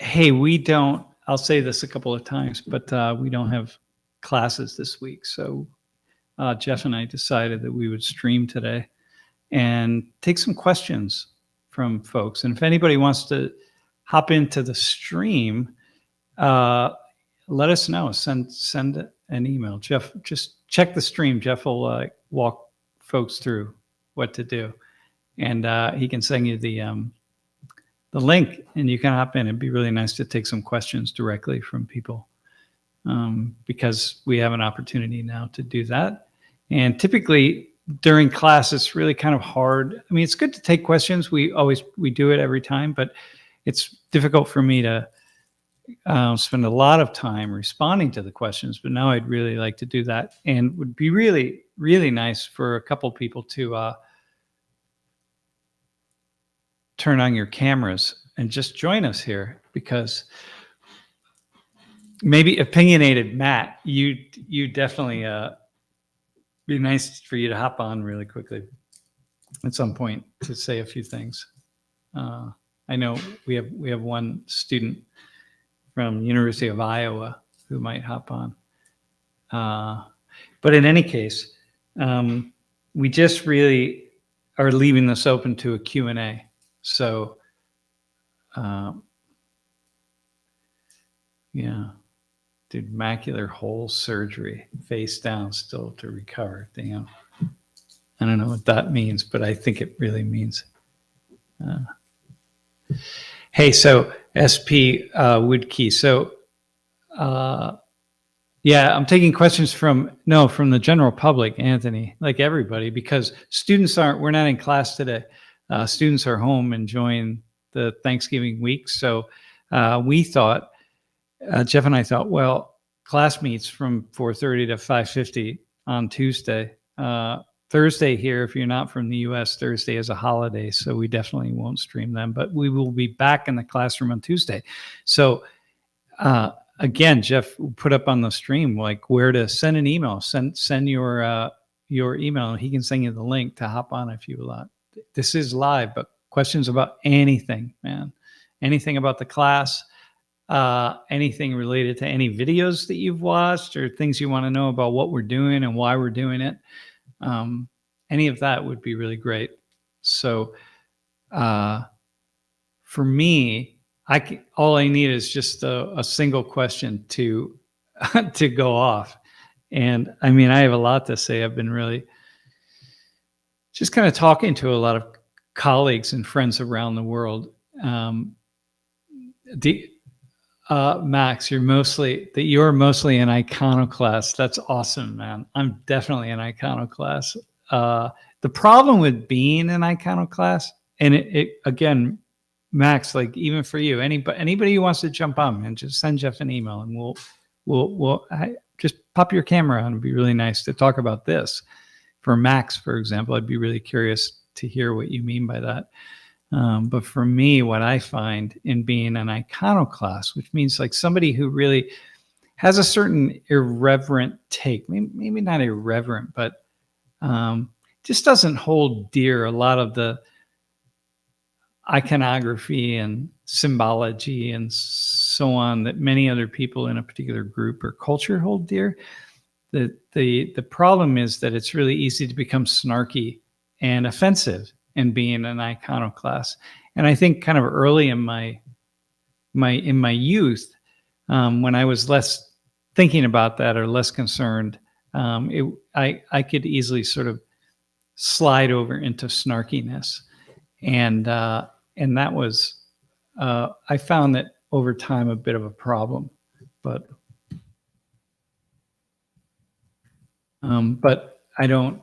Hey, we don't, I'll say this a couple of times, but we don't have classes this week. So Jeff and I decided that we would stream today and take some questions from folks. And if anybody wants to hop into the stream, let us know. Send an email. Jeff, just check the stream. Jeff will walk folks through what to do. And he can send you the link and you can hop in. It'd be really nice to take some questions directly from people because we have an opportunity now to do that. And typically during class, it's really kind of hard. I mean, it's good to take questions. We do it every time, but it's difficult for me to spend a lot of time responding to the questions. But now I'd really like to do that, and would be really, really nice for a couple people to turn on your cameras and just join us here, because maybe opinionated Matt, you definitely be nice for you to hop on really quickly at some point to say a few things. I know we have one student from University of Iowa who might hop on. But in any case, we just really are leaving this open to a Q&A. So, yeah, did macular hole surgery, face down, still to recover. Damn. I don't know what that means, but I think it really means. Hey, so SP Woodkey. So, yeah, I'm taking questions from the general public, Anthony, like everybody, because we're not in class today. Students are home enjoying the Thanksgiving week. So we thought, Jeff and I thought, well, class meets from 4:30 to 5:50 on Tuesday. Thursday here, if you're not from the US, Thursday is a holiday, so we definitely won't stream them, but we will be back in the classroom on Tuesday. So again, Jeff put up on the stream like where to send an email. Send your email, and he can send you the link to hop on if you would. This is live, but questions about anything, man. Anything about the class, anything related to any videos that you've watched or things you want to know about what we're doing and why we're doing it. Any of that would be really great. So for me, all I need is just a single question to go off. And I mean, I have a lot to say. I've been really just kind of talking to a lot of colleagues and friends around the world. Max, you're mostly an iconoclast. That's awesome, man. I'm definitely an iconoclast. The problem with being an iconoclast, and it again, Max, like even for you, anybody who wants to jump on, man, just send Jeff an email, and we'll just pop your camera on. It'd be really nice to talk about this. For Max, for example, I'd be really curious to hear what you mean by that. But for me, what I find in being an iconoclast, which means like somebody who really has a certain irreverent take, maybe not irreverent, but just doesn't hold dear a lot of the iconography and symbology and so on that many other people in a particular group or culture hold dear. The problem is that it's really easy to become snarky and offensive in being an iconoclast. And I think kind of early in my youth, when I was less thinking about that or less concerned, I could easily sort of slide over into snarkiness. And that was, I found that over time a bit of a problem, but I don't,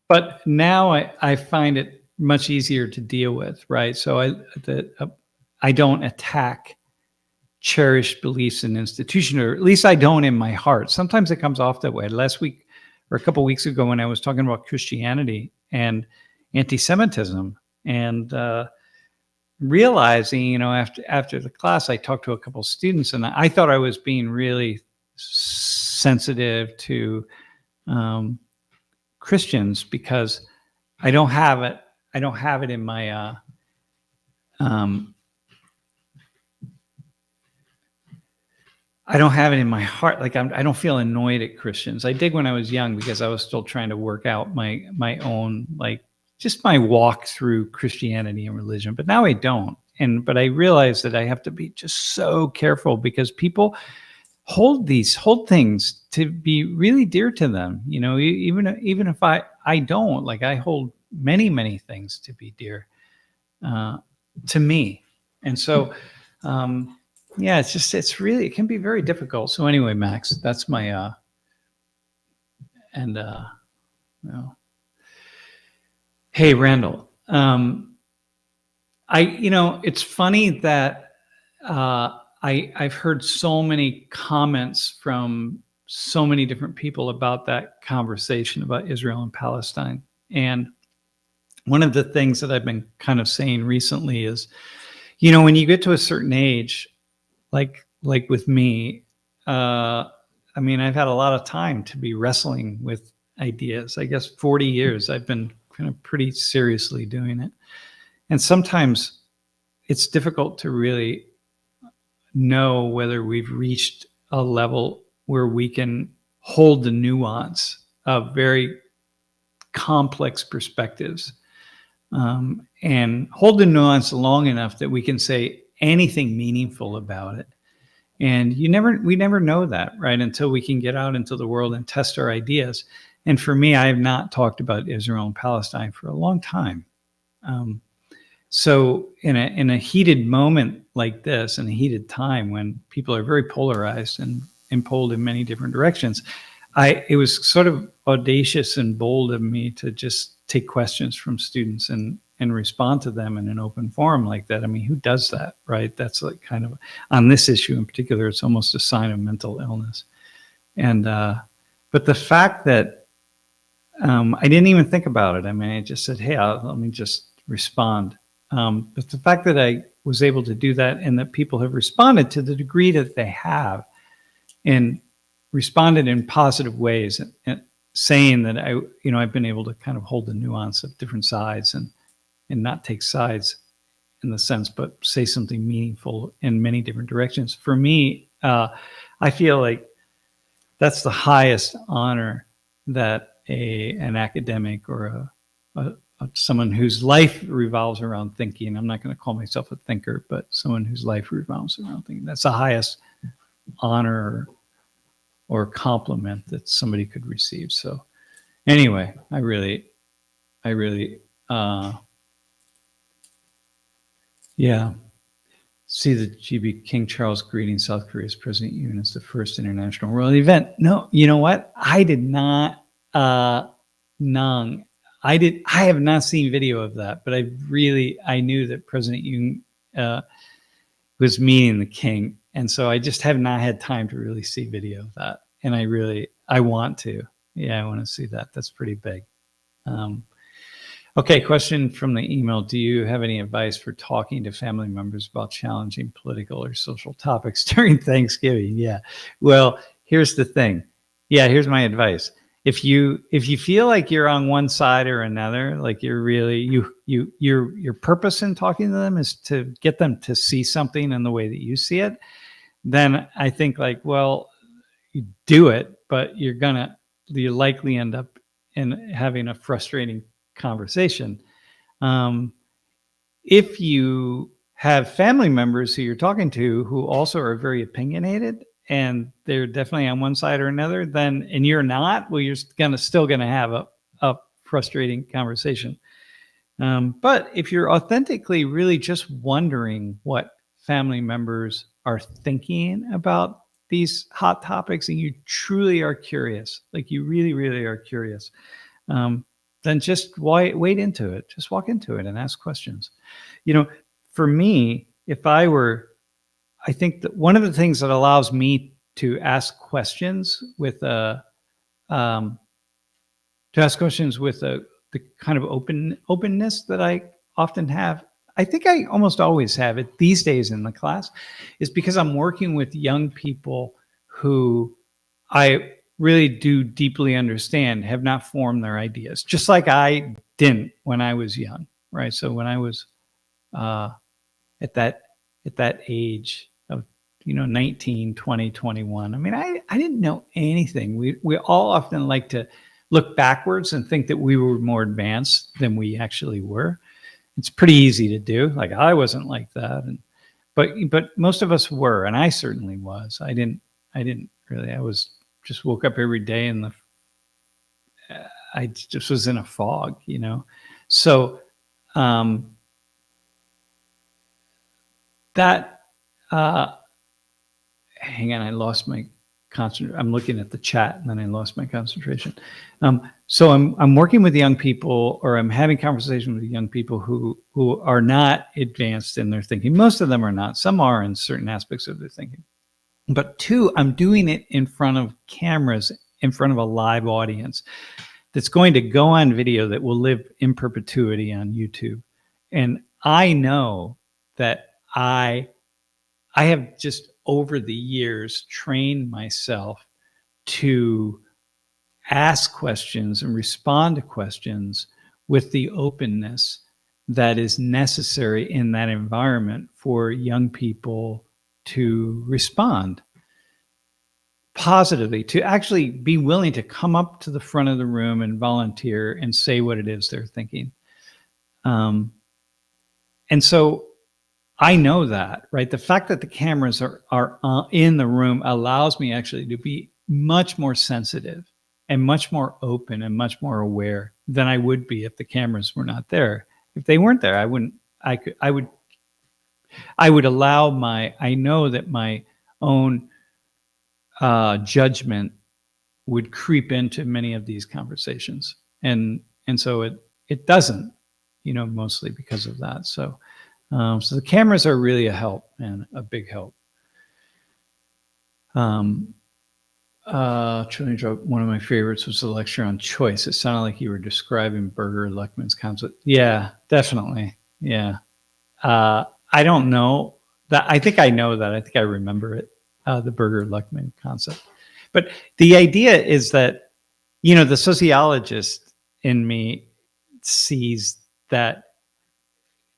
but now I find it much easier to deal with, right? So I don't attack cherished beliefs in institution, or at least I don't in my heart. Sometimes it comes off that way. Last week or a couple of weeks ago when I was talking about Christianity and anti-Semitism and realizing, after the class, I talked to a couple of students and I thought I was being really sensitive to Christians because I don't have it in my I don't have it in my heart. Like I don't feel annoyed at Christians. I did when I was young because I was still trying to work out my own, like just my walk through Christianity and religion. But now I don't. But I realize that I have to be just so careful because people hold things to be really dear to them. Even if I don't, like, I hold many things to be dear to me. And so, yeah, it can be very difficult. So anyway, Max, that's my, and, well, hey, Randall, it's funny that, I've heard so many comments from so many different people about that conversation about Israel and Palestine. And one of the things that I've been kind of saying recently is, when you get to a certain age, like with me, I've had a lot of time to be wrestling with ideas. I guess 40 years I've been kind of pretty seriously doing it. And sometimes it's difficult to really know whether we've reached a level where we can hold the nuance of very complex perspectives, and hold the nuance long enough that we can say anything meaningful about it. And we never know that, right, until we can get out into the world and test our ideas. And for me, I have not talked about Israel and Palestine for a long time. So in a heated moment like this, in a heated time when people are very polarized and pulled in many different directions, it was sort of audacious and bold of me to just take questions from students and respond to them in an open forum like that. I mean, who does that, right? That's like kind of, on this issue in particular, it's almost a sign of mental illness. And but the fact that I didn't even think about it. I mean, I just said, hey, let me just respond. But the fact that I was able to do that and that people have responded to the degree that they have, and responded in positive ways, and saying that I've been able to kind of hold the nuance of different sides and not take sides in the sense, but say something meaningful in many different directions. For me, I feel like that's the highest honor that an academic or someone whose life revolves around thinking. I'm not going to call myself a thinker, but someone whose life revolves around thinking. That's the highest honor or compliment that somebody could receive. So anyway, I really, yeah. See the GB King Charles greeting South Korea's President Yoon as the first international royal event. No, you know what? I did not, Nung. I have not seen video of that, but I knew that President Yoon was meeting the king. And so I just have not had time to really see video of that. And I want to. Yeah, I want to see that. That's pretty big. Okay, question from the email. Do you have any advice for talking to family members about challenging political or social topics during Thanksgiving? Yeah. Well, here's the thing. Yeah, here's my advice. If you feel like you're on one side or another, like you're really your purpose in talking to them is to get them to see something in the way that you see it, then I think, like, well, you do it, but you likely end up in having a frustrating conversation. If you have family members who you're talking to who also are very opinionated and they're definitely on one side or another, and you're not, well, you're still gonna have a frustrating conversation. But if you're authentically really just wondering what family members are thinking about these hot topics, and you truly are curious, like you really are curious, then just wade into it. Just walk into it and ask questions. For me, I think that one of the things that allows me to ask questions with the kind of openness that I often have, I think I almost always have it these days in the class, is because I'm working with young people who I really do deeply understand have not formed their ideas, just like I didn't when I was young, right? So when I was at that age of 19, 20, 21. I mean, I didn't know anything. We all often like to look backwards and think that we were more advanced than we actually were. It's pretty easy to do. Like, I wasn't like that. But most of us were, and I certainly was. I didn't really. I was just woke up every day and I just was in a fog, So that hang on, I lost my concentration. I'm looking at the chat and then I lost my concentration. So I'm working with young people, or I'm having conversations with young people who are not advanced in their thinking. Most of them are not. Some are in certain aspects of their thinking. But two, I'm doing it in front of cameras, in front of a live audience that's going to go on video that will live in perpetuity on YouTube. And I know that I have just over the years trained myself to ask questions and respond to questions with the openness that is necessary in that environment for young people to respond positively, to actually be willing to come up to the front of the room and volunteer and say what it is they're thinking. And so I know that, right? The fact that the cameras are in the room allows me actually to be much more sensitive and much more open and much more aware than I would be if the cameras were not there. If they weren't there, I would allow I know that my own judgment would creep into many of these conversations. And so it doesn't, mostly because of that. So the cameras are really a help, and a big help. Trillion Joke, one of my favorites was the lecture on choice. It sounded like you were describing Burger Luckman's concept. Yeah, definitely. Yeah. I don't know that. I think I know that. I think I remember it, the Burger Luckman concept. But the idea is that, the sociologist in me sees that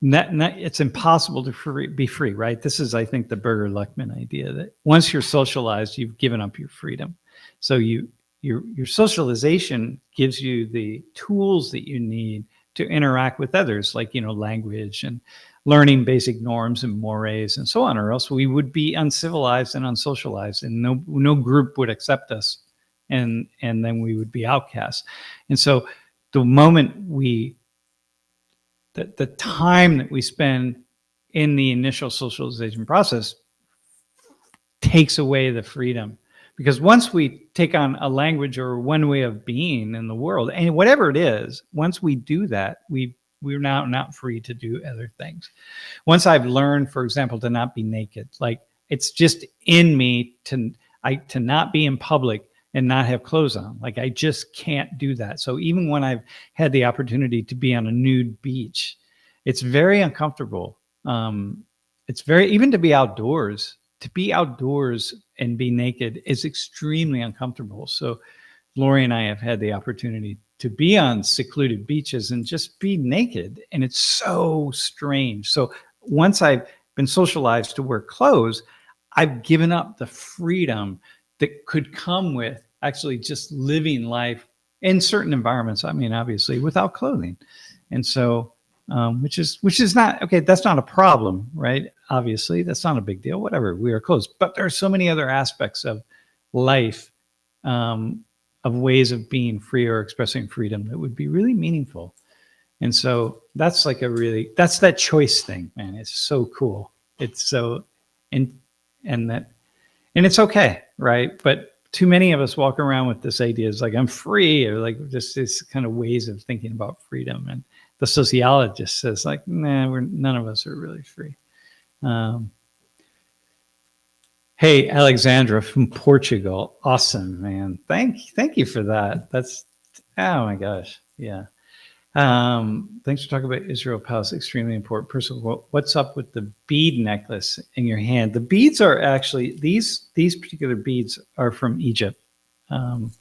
it's impossible to be free, right? This is, I think, the Burger Luckman idea that once you're socialized, you've given up your freedom. So your socialization gives you the tools that you need to interact with others, like, language and learning basic norms and mores and so on, or else we would be uncivilized and unsocialized, and no group would accept us, and then we would be outcasts. And so the moment the time that we spend in the initial socialization process takes away the freedom. Because once we take on a language or one way of being in the world, and whatever it is, once we do that, we're now not free to do other things. Once I've learned, for example, to not be naked, like it's just in me to not be in public and not have clothes on. Like, I just can't do that. So even when I've had the opportunity to be on a nude beach, it's very uncomfortable. It's even to be outdoors and be naked is extremely uncomfortable. So Lori and I have had the opportunity to be on secluded beaches and just be naked. And it's so strange. So once I've been socialized to wear clothes, I've given up the freedom that could come with actually just living life in certain environments. I mean, obviously without clothing. And so, which is not, okay, that's not a problem, right? Obviously, that's not a big deal, whatever, we are closed. But there are so many other aspects of life, of ways of being free or expressing freedom that would be really meaningful. And so that's like that's that choice thing, man. It's so cool. It's so, and it's okay, right? But too many of us walk around with this idea, it's like, I'm free, or like just this kind of ways of thinking about freedom. And the sociologist says, like, nah, none of us are really free. Hey, Alexandra from Portugal. Awesome, man. Thank you for that. That's, oh my gosh. Yeah. Thanks for talking about Israel Palace. Extremely important. Personal. What's up with the bead necklace in your hand? The beads are actually, these particular beads are from Egypt. I've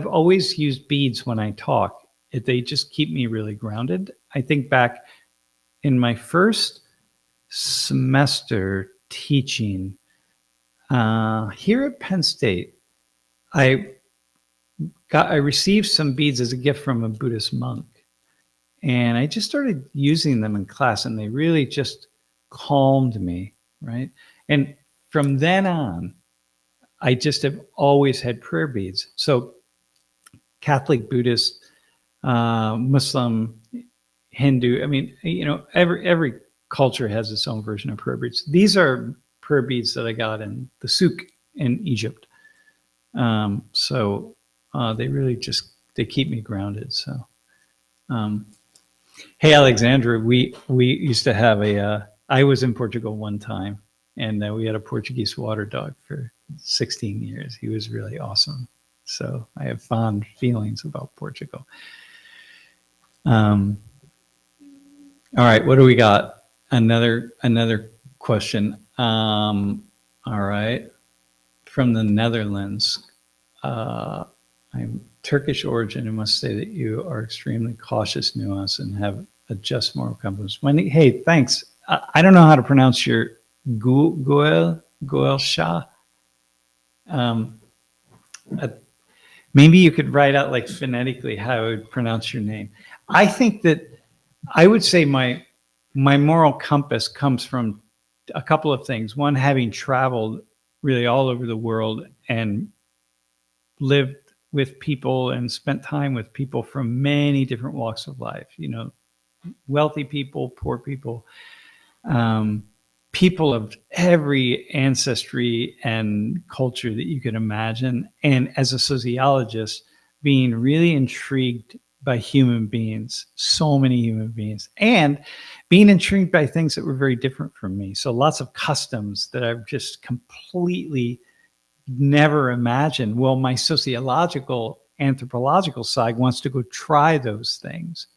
always used beads when I talk. They just keep me really grounded. I think back in my first semester teaching. Here at Penn State, I received some beads as a gift from a Buddhist monk, and I just started using them in class, and they really just calmed me, right? And from then on, I just have always had prayer beads. So Catholic, Buddhist, Muslim, Hindu, I mean, every culture has its own version of prayer beads. These are prayer beads that I got in the souk in Egypt. So they really they keep me grounded. So, hey, Alexandra, we used to have I was in Portugal one time, and we had a Portuguese water dog for 16 years. He was really awesome. So I have fond feelings about Portugal. All right, what do we got? Another question. All right, from the Netherlands. I'm Turkish origin and must say that you are extremely cautious, nuanced, and have a just moral compass. Hey, thanks. I don't know how to pronounce your Goel Shah. Maybe you could write out like phonetically how I would pronounce your name. I think that I would say my moral compass comes from a couple of things. One, having traveled really all over the world and lived with people and spent time with people from many different walks of life, wealthy people, poor people, people of every ancestry and culture that you could imagine. And as a sociologist, being really intrigued by human beings, so many human beings, and being intrigued by things that were very different from me. So lots of customs that I've just completely never imagined. Well, my sociological, anthropological side wants to go try those things.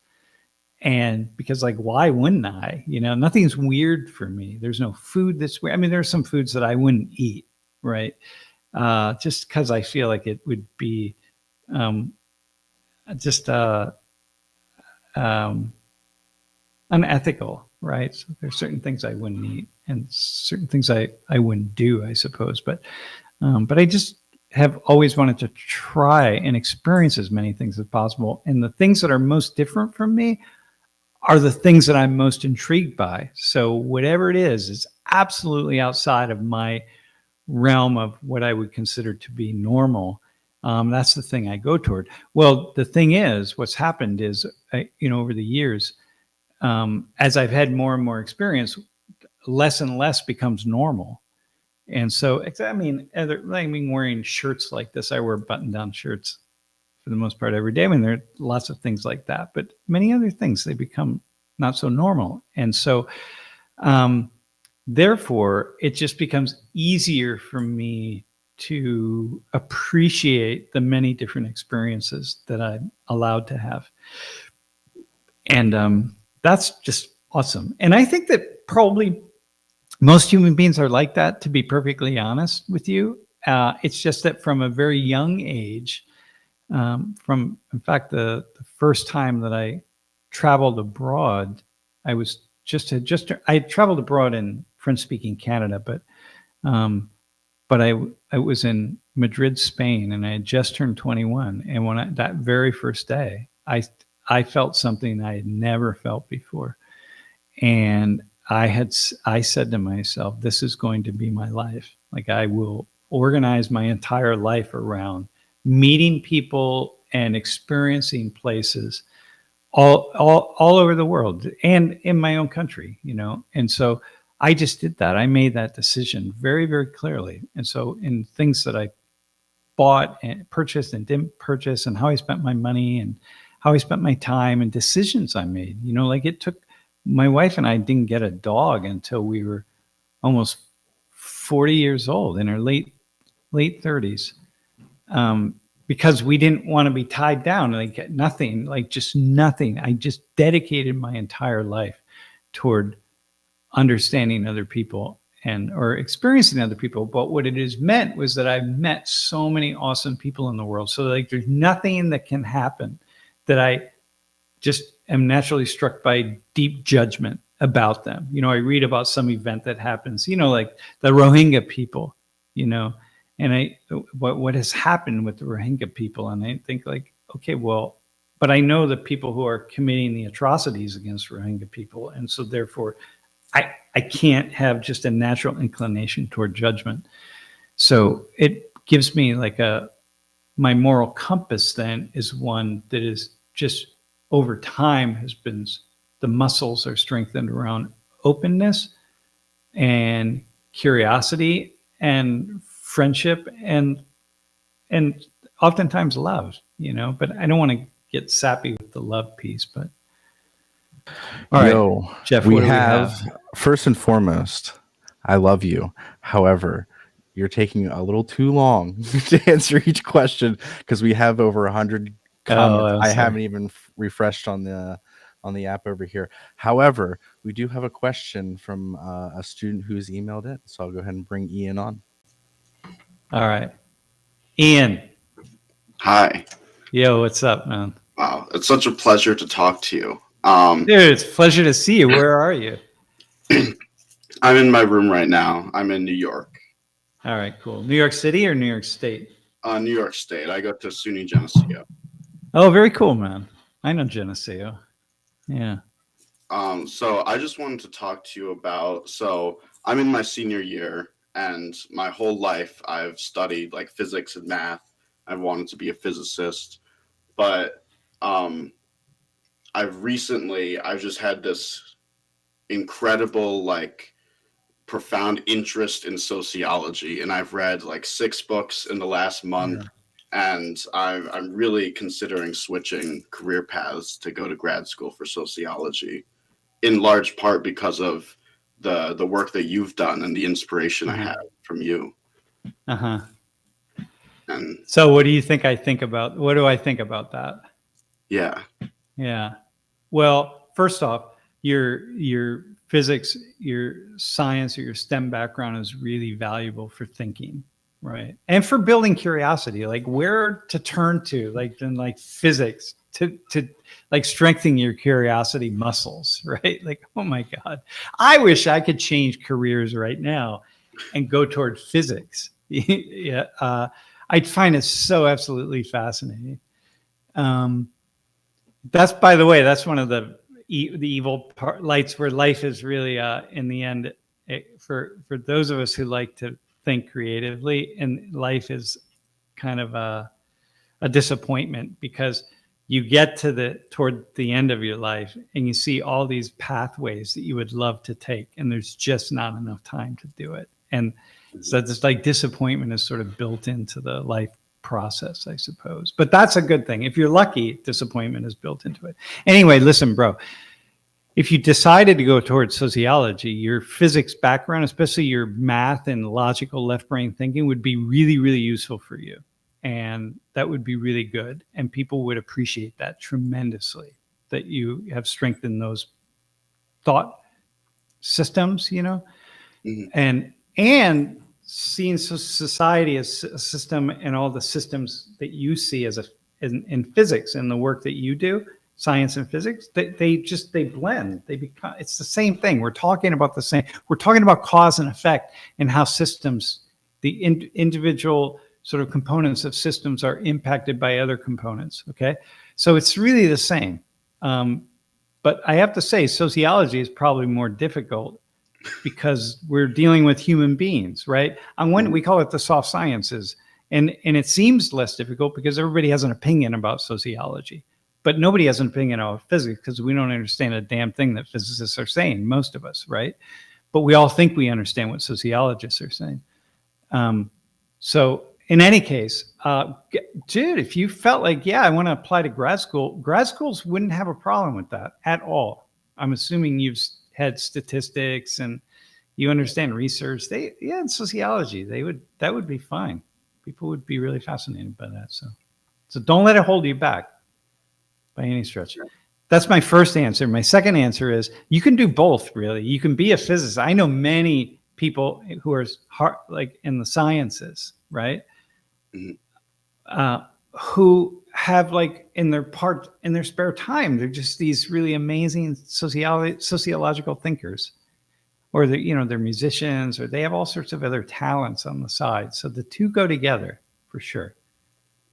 And because why wouldn't I? Nothing's weird for me. There's no food that's weird. I mean, there are some foods that I wouldn't eat, right? Just because I feel like it would be unethical, right? So there's certain things I wouldn't eat and certain things I wouldn't do, I suppose. But I just have always wanted to try and experience as many things as possible. And the things that are most different from me are the things that I'm most intrigued by. So whatever it is absolutely outside of my realm of what I would consider to be normal. That's the thing I go toward. Well, the thing is, what's happened is, over the years, as I've had more and more experience, less and less becomes normal. And so, wearing shirts like this, I wear button-down shirts for the most part every day. I mean, there are lots of things like that, but many other things, they become not so normal. And so, therefore, it just becomes easier for me to appreciate the many different experiences that I'm allowed to have. And that's just awesome. And I think that probably most human beings are like that, to be perfectly honest with you. It's just that from a very young age, in fact, the first time that I traveled abroad, I traveled abroad in French-speaking Canada, but I was in Madrid, Spain, and I had just turned 21. And that very first day, I felt something I had never felt before, and I said to myself, this is going to be my life. I will organize my entire life around meeting people and experiencing places all over the world and in my own country, And so I just did that. I made that decision very, very clearly. And so in things that I bought and purchased and didn't purchase, and how I spent my money and how I spent my time and decisions I made, it took, my wife and I didn't get a dog until we were almost 40 years old, in our late 30s, because we didn't want to be tied down, nothing. I just dedicated my entire life toward understanding other people or experiencing other people. But what it has meant was that I've met so many awesome people in the world. So there's nothing that can happen that I just am naturally struck by deep judgment about them. I read about some event that happens, like the Rohingya people, and what has happened with the Rohingya people. And I think like, okay, well, but I know the people who are committing the atrocities against Rohingya people. And so therefore I can't have just a natural inclination toward judgment. So it gives me like my moral compass then is one that is just over time the muscles are strengthened around openness and curiosity and friendship and oftentimes love, but I don't want to get sappy with the love piece, but all right, Jeff, we have first and foremost, I love you. However, you're taking a little too long to answer each question because we have over 100 comments. I haven't even refreshed on the app over here. However, we do have a question from a student who's emailed it, so I'll go ahead and bring Ian on. All right, Ian. Hi. Yo, what's up, man? Wow, it's such a pleasure to talk to you. Dude, it's a pleasure to see you. Where are you? I'm in my room right now. I'm in New York. All right, cool. New York City or New York State? New York State. I go to SUNY Geneseo. Oh, very cool, man. I know Geneseo. Yeah. So I just wanted to talk to you about, so I'm in my senior year, and my whole life I've studied like physics and math. I've wanted to be a physicist, but I've just had this incredible, like, profound interest in sociology, and I've read like 6 books in the last month. Yeah. And I'm really considering switching career paths to go to grad school for sociology, in large part because of the work that you've done and the inspiration I had from you. And so what do you think what do I think about that? Yeah. Well, first off, your physics, your science, or your STEM background is really valuable for thinking, right? And for building curiosity, like where to turn to, like physics to like strengthen your curiosity muscles, right? Like, oh my God, I wish I could change careers right now and go toward physics. Yeah, I'd find it so absolutely fascinating. That's, by the way, that's one of the evil lights where life is really, in the end, for those of us who like to think creatively, and life is kind of a disappointment because you get toward the end of your life and you see all these pathways that you would love to take, and there's just not enough time to do it. And so this like disappointment is sort of built into the life process, I suppose. But that's a good thing. If you're lucky, disappointment is built into it. Anyway, listen, bro, if you decided to go towards sociology, your physics background, especially your math and logical left brain thinking, would be really, really useful for you. And that would be really good. And people would appreciate that tremendously, that you have strengthened those thought systems, and seeing society as a system, and all the systems that you see as in physics and the work that you do, science and physics, they blend. They become, it's the same thing. We're talking about cause and effect, and how systems, the individual sort of components of systems are impacted by other components. Okay. So it's really the same. But I have to say, sociology is probably more difficult because we're dealing with human beings, right? On one, we call it the soft sciences, and it seems less difficult because everybody has an opinion about sociology, but nobody has an opinion about physics because we don't understand a damn thing that physicists are saying, most of us, right? But we all think we understand what sociologists are saying. So in any case, dude, if you felt like, yeah, I want to apply to grad schools wouldn't have a problem with that at all. I'm assuming you've had statistics and you understand research. In sociology, that would be fine. People would be really fascinated by that. So don't let it hold you back by any stretch. That's my first answer. My second answer is you can do both, really. You can be a physicist. I know many people who are like in the sciences, right? Who have like in their spare time, they're just these really amazing sociological thinkers, or they're musicians, or they have all sorts of other talents on the side. So the two go together for sure.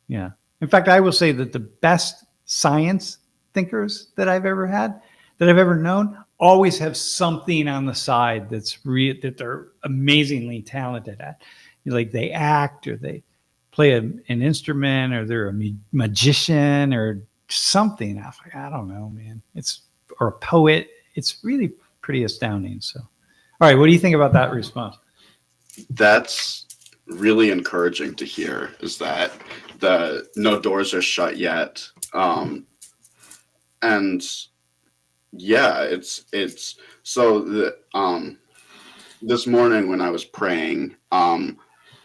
Yeah. In fact, I will say that the best science thinkers that I've ever had, that I've ever known, always have something on the side that they're amazingly talented at. Like they act, or they play an instrument, or they're a magician or something. I don't know, man. Or a poet. It's really pretty astounding. So, all right, what do you think about that response? That's really encouraging to hear, is that no doors are shut yet. And yeah, it's so this morning when I was praying,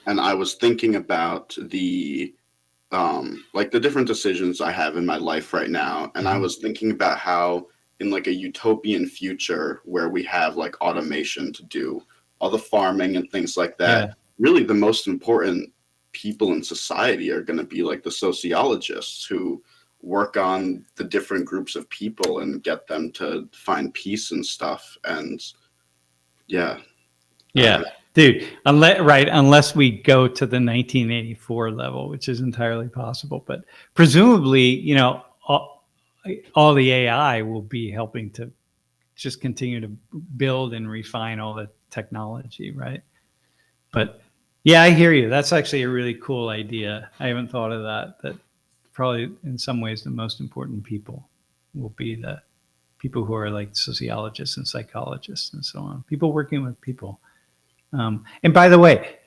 and I was thinking about the like the different decisions I have in my life right now, and I was thinking about how in like a utopian future where we have like automation to do all the farming and things like that, really the most important people in society are going to be like the sociologists who work on the different groups of people and get them to find peace and stuff. And yeah. Dude, unless we go to the 1984 level, which is entirely possible, but presumably, all the AI will be helping to just continue to build and refine all the technology, right? But yeah, I hear you. That's actually a really cool idea. I haven't thought of that. That probably in some ways the most important people will be the people who are like sociologists and psychologists and so on. People working with people. And by the way,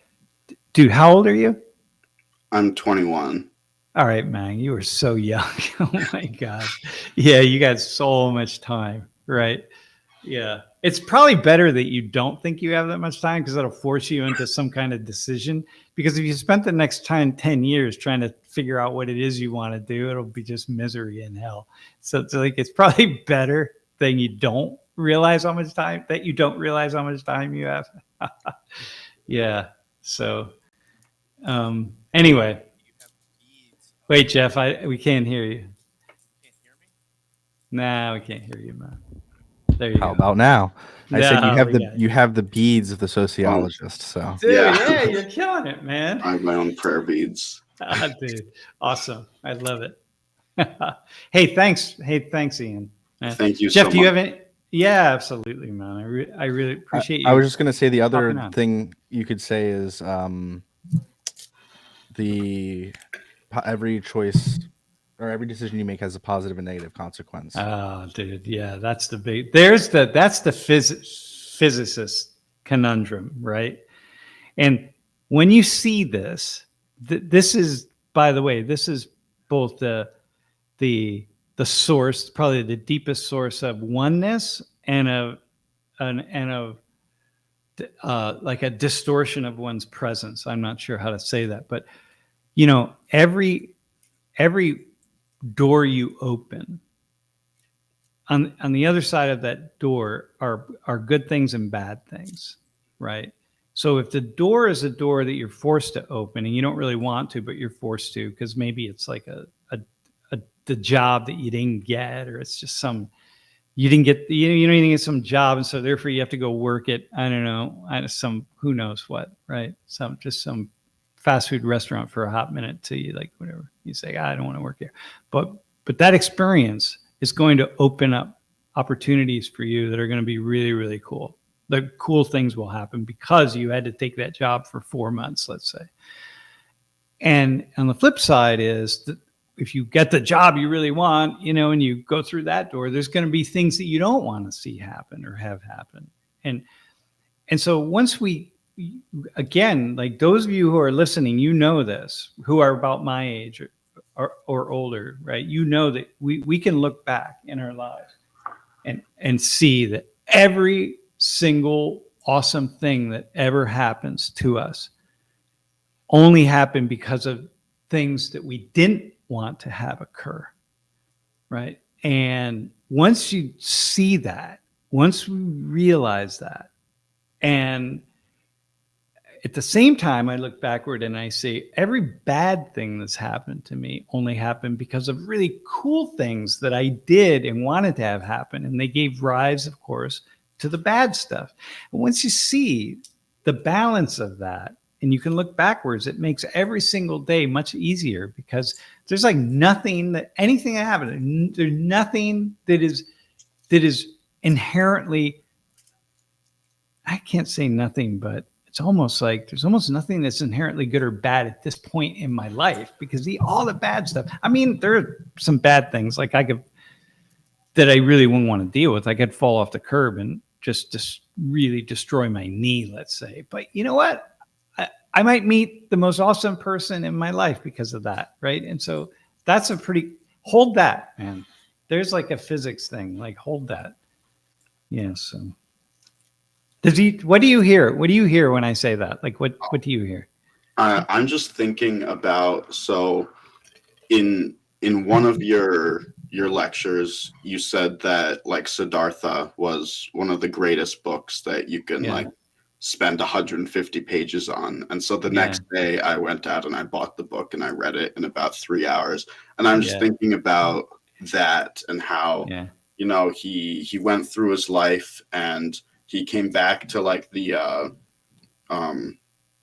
dude, how old are you? I'm 21. All right, man, you were so young. Oh my God. Yeah, you got so much time, right? Yeah. It's probably better that you don't think you have that much time, because that'll force you into some kind of decision. Because if you spent the next 10 years trying to figure out what it is you want to do, it'll be just misery and hell. So it's like, it's probably better that you don't realize how much time you have. Yeah. So anyway. Wait, Jeff, we can't hear you. Nah, we can't hear you, man. There you go. How about now? I said you have the beads of the sociologist. So dude, yeah, you're killing it, man. I have my own prayer beads. Dude, awesome. I love it. Hey, thanks, Ian. Thank you, Jeff. so Do you much. have any? Yeah, absolutely, man. I really appreciate you. I was just going to say the other thing you could say is every choice or every decision you make has a positive and negative consequence. Oh, dude, yeah, that's the big. That's the physicist conundrum, right? And when you see this, this is, by the way, this is both the source, probably the deepest source of oneness, and like a distortion of one's presence. I'm not sure how to say that, but every door you open, on the other side of that door are good things and bad things, right? So if the door is a door that you're forced to open and you don't really want to, but you're forced to, because maybe it's like the job that you didn't get, or it's just you didn't get some job, and so therefore you have to go work at, I don't know, some who knows what, right? Some fast food restaurant for a hot minute till you like whatever. You say, I don't want to work here. But that experience is going to open up opportunities for you that are going to be really, really cool. The cool things will happen because you had to take that job for 4 months, let's say. And on the flip side is that if you get the job you really want, and you go through that door, there's going to be things that you don't want to see happen or have happen. And so once again, like those of you who are listening, this, who are about my age or older, right? That we can look back in our lives and see that every single awesome thing that ever happens to us only happened because of things that we didn't want to have occur, right? And once you see that, once we realize that, and at the same time, I look backward and I say every bad thing that's happened to me only happened because of really cool things that I did and wanted to have happen. And they gave rise, of course, to the bad stuff. And once you see the balance of that, and you can look backwards, it makes every single day much easier, because there's like nothing that anything that happened. There's nothing that is inherently, I can't say nothing, but it's almost like there's almost nothing that's inherently good or bad at this point in my life, because all the bad stuff. I mean, there are some bad things like that I really wouldn't want to deal with. I could fall off the curb and just really destroy my knee, let's say. But you know what? I might meet the most awesome person in my life because of that, right? And so that's hold that, man. There's like a physics thing, like hold that. Yeah, so. What do you hear? What do you hear when I say that? Like, what do you hear? I'm just thinking about, so in one of your lectures, you said that like Siddhartha was one of the greatest books that you can like spend 150 pages on. And so the next day I went out and I bought the book and I read it in about 3 hours. And I'm just thinking about that and how, you know, he went through his life and he came back to like the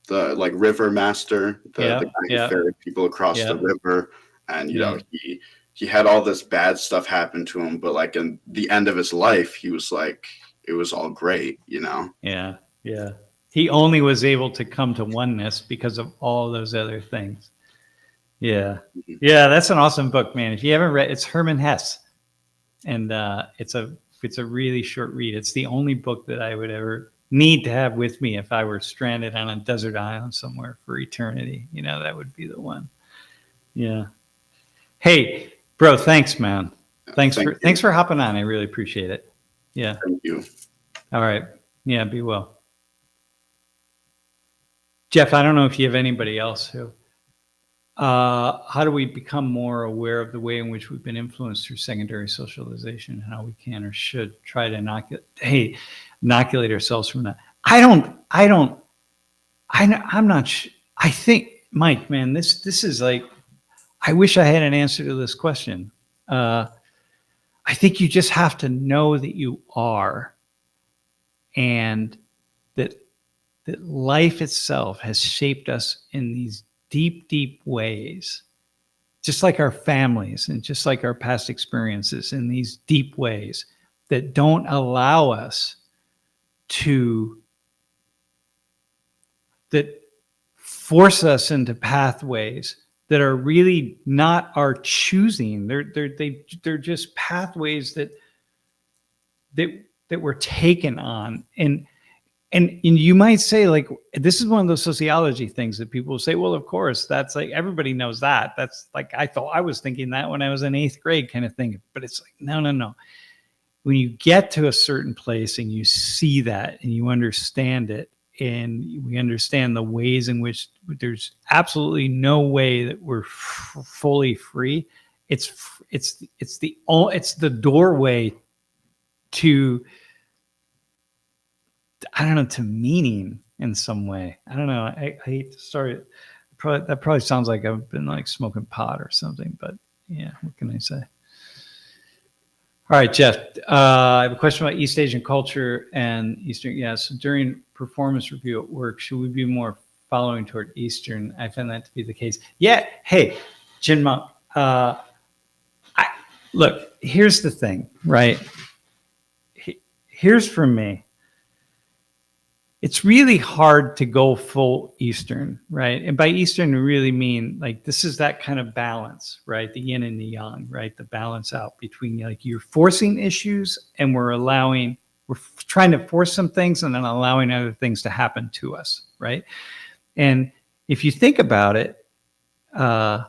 like river master, the guy who ferried people across the river. And, you know, he had all this bad stuff happen to him, but like in the end of his life, he was like, it was all great, you know? Yeah. Yeah. He only was able to come to oneness because of all those other things. Yeah. Yeah. That's an awesome book, man. If you haven't read, it's Hermann Hesse. And it's a really short read. It's the only book that I would ever need to have with me if I were stranded on a desert island somewhere for eternity. You know, that would be the one. Yeah. Hey, bro, thanks, man. Thanks for hopping on. I really appreciate it. Yeah. Thank you. All right. Yeah, be well. Jeff, I don't know if you have anybody else who, how do we become more aware of the way in which we've been influenced through secondary socialization, and how we can or should try to inoculate ourselves from that? I'm not, I think, Mike, man, this is like, I wish I had an answer to this question. I think you just have to know that you are, and that life itself has shaped us in these deep, deep ways, just like our families and just like our past experiences, in these deep ways that don't allow us that force us into pathways that are really not our choosing. They're just pathways that we're taken on. And you might say, like, this is one of those sociology things that people will say, well, of course, that's like, everybody knows that. That's like, I was thinking that when I was in 8th grade kind of thing. But it's like, no. When you get to a certain place and you see that and you understand it, and we understand the ways in which there's absolutely no way that we're fully free. It's the doorway to, I don't know, to meaning in some way. I don't know. I hate to start it. That probably sounds like I've been like smoking pot or something, but yeah, what can I say? All right, Jeff, I have a question about East Asian culture and Eastern. Yeah, so during performance review at work, should we be more following toward Eastern? I find that to be the case. Yeah. Hey, Jin Monk. Look, here's the thing, right? Here's for me. It's really hard to go full Eastern, right? And by Eastern, we really mean like this is that kind of balance, right? The yin and the yang, right? The balance out between, like, you're forcing issues and we're trying to force some things and then allowing other things to happen to us, right? And if you think about it, oh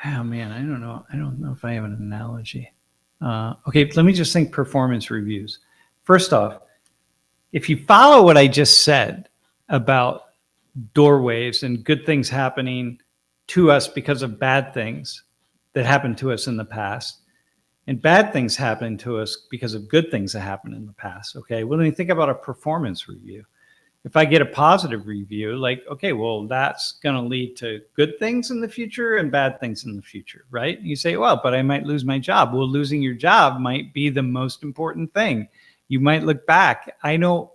man, I don't know. I don't know if I have an analogy. Okay, let me just think performance reviews. First off, if you follow what I just said about doorways and good things happening to us because of bad things that happened to us in the past, and bad things happening to us because of good things that happened in the past, okay? Well, then you think about a performance review. If I get a positive review, like, okay, well, that's going to lead to good things in the future and bad things in the future, right? You say, well, but I might lose my job. Well, losing your job might be the most important thing. You might look back. I know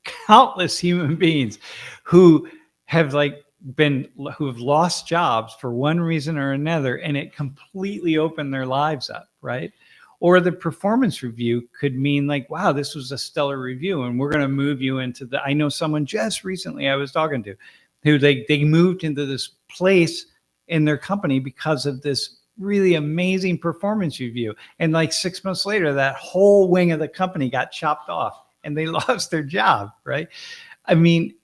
countless human beings who have who have lost jobs for one reason or another, and it completely opened their lives up, right? Or the performance review could mean like, wow, this was a stellar review, and we're going to move you into the. I know someone just recently I was talking to, who they moved into this place in their company because of this really amazing performance review, and like 6 months later, that whole wing of the company got chopped off, and they lost their job, right? I mean,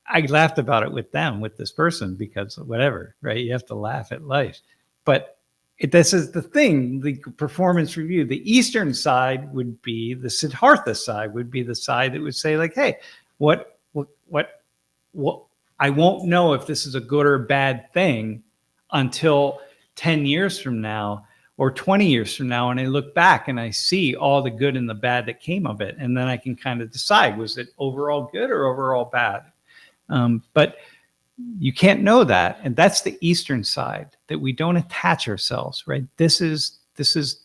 I laughed about it with them, with this person, because whatever, right? You have to laugh at life. But this is the thing, the performance review. The Eastern side would be, the Siddhartha side would be the side that would say like, hey, what, I won't know if this is a good or bad thing until 10 years from now or 20 years from now, and I look back and I see all the good and the bad that came of it, and then I can kind of decide, was it overall good or overall bad? But you can't know that, and that's the Eastern side, that we don't attach ourselves, right? This is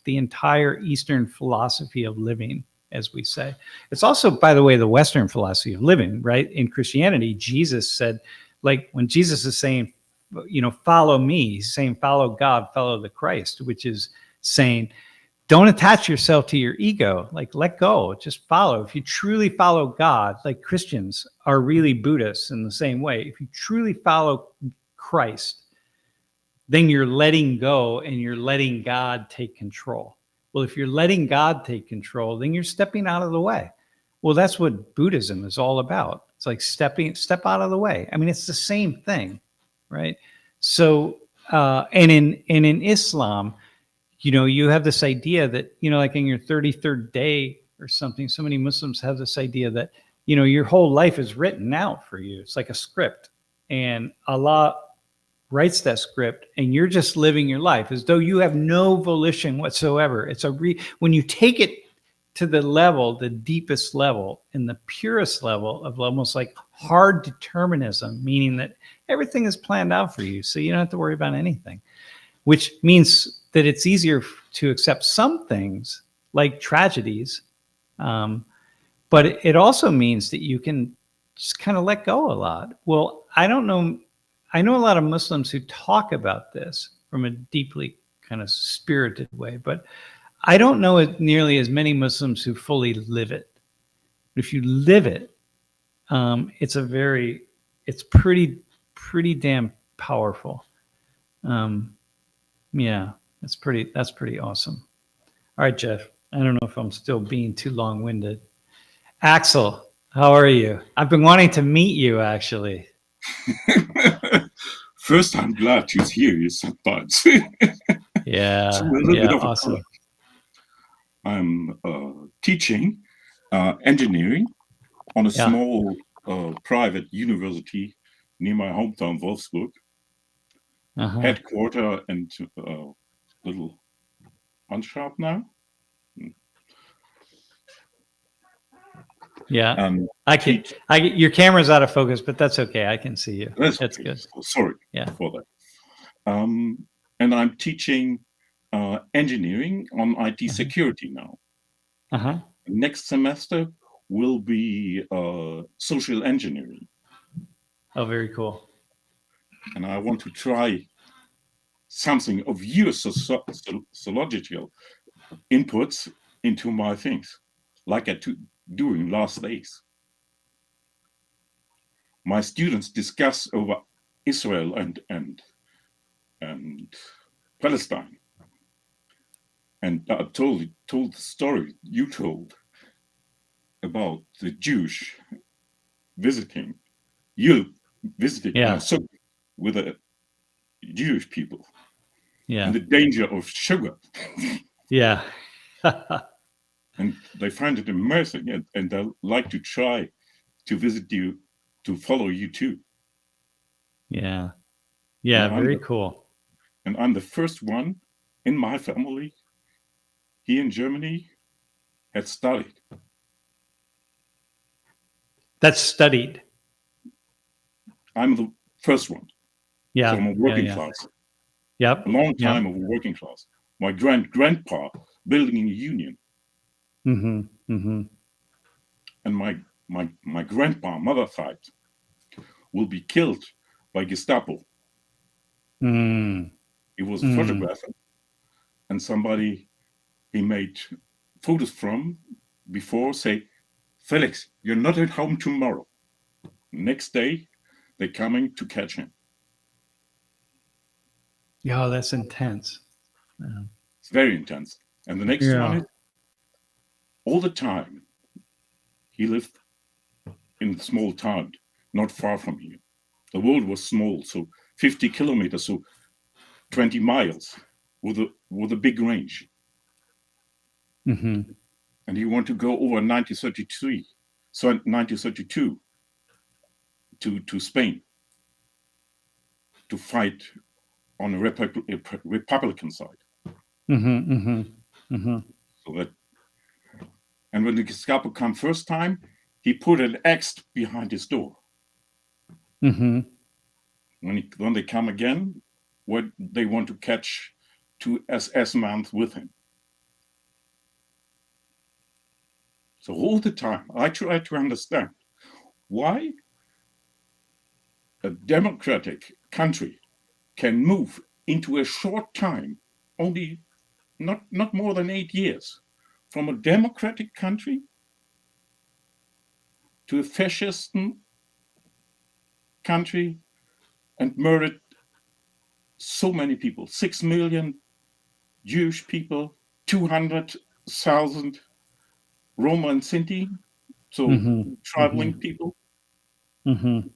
the entire Eastern philosophy of living, as we say. It's also, by the way, the Western philosophy of living, right? In Christianity, Jesus said, like when Jesus is saying, follow me, he's saying follow God, follow the Christ, which is saying, don't attach yourself to your ego. Like, let go, just follow. If you truly follow God, like Christians are really Buddhists in the same way. If you truly follow Christ, then you're letting go and you're letting God take control. Well, if you're letting God take control, then you're stepping out of the way. Well, that's what Buddhism is all about. It's like step out of the way. I mean, it's the same thing, right? So, and in Islam, you have this idea that, like in your 33rd day or something, so many Muslims have this idea that, your whole life is written out for you. It's like a script, and Allah writes that script, and you're just living your life as though you have no volition whatsoever. It's when you take it to the deepest level and the purest level of almost like hard determinism, meaning that everything is planned out for you, so you don't have to worry about anything, which means that it's easier to accept some things like tragedies. But it also means that you can just kind of let go a lot. Well, I don't know. I know a lot of Muslims who talk about this from a deeply kind of spirited way, but I don't know nearly as many Muslims who fully live it. If you live it, it's pretty damn powerful. Yeah, that's pretty awesome. All right, Jeff. I don't know if I'm still being too long-winded. Axel, how are you? I've been wanting to meet you, actually. First, I'm glad to hear you sometimes. Yeah, so a little bit of awesome. I'm teaching engineering on a small private university near my hometown, Wolfsburg. Headquarter and little unshop now. Yeah, your camera's out of focus, but that's okay. I can see you. That's okay. Good. Sorry for that. And I'm teaching engineering on IT security now. Next semester will be social engineering. Oh, very cool. And I want to try something of your sociological inputs into my things, like I doing last days. My students discuss over Israel and Palestine, and I told the story you told about the Jewish visiting with the Jewish people, and the danger of sugar. Yeah. And they find it amazing, and they like to try to visit you, to follow you too. Yeah, very cool. And I'm the first one in my family here in Germany had studied. That's studied. I'm the first one. Yeah. So I'm a working class. Yep. A long time of a working class. My grandpa building a union. Mm-hmm. Mm-hmm. And my grandpa, mother side, will be killed by Gestapo. Mm. He was a photographer, and somebody he made photos from before say, Felix, you're not at home tomorrow. Next day, they're coming to catch him. Yeah, that's intense. Yeah. It's very intense. And the next one is all the time. He lived in a small town, not far from here. The world was small, so 50 kilometers, so 20 miles with a big range. Mm-hmm. And he wanted to go over 1932 to Spain to fight on a Republican side. Mm-hmm. Mm-hmm. Mm-hmm. So that, and when the Gestapo come first time, he put an axe behind his door. Mm-hmm. When they come again, what they want to catch 2 SS men with him. So all the time, I try to understand why a democratic country can move into a short time, only not more than 8 years, from a democratic country to a fascist country and murdered so many people, 6 million Jewish people, 200,000 Roma and Sinti, so traveling people. Mm-hmm.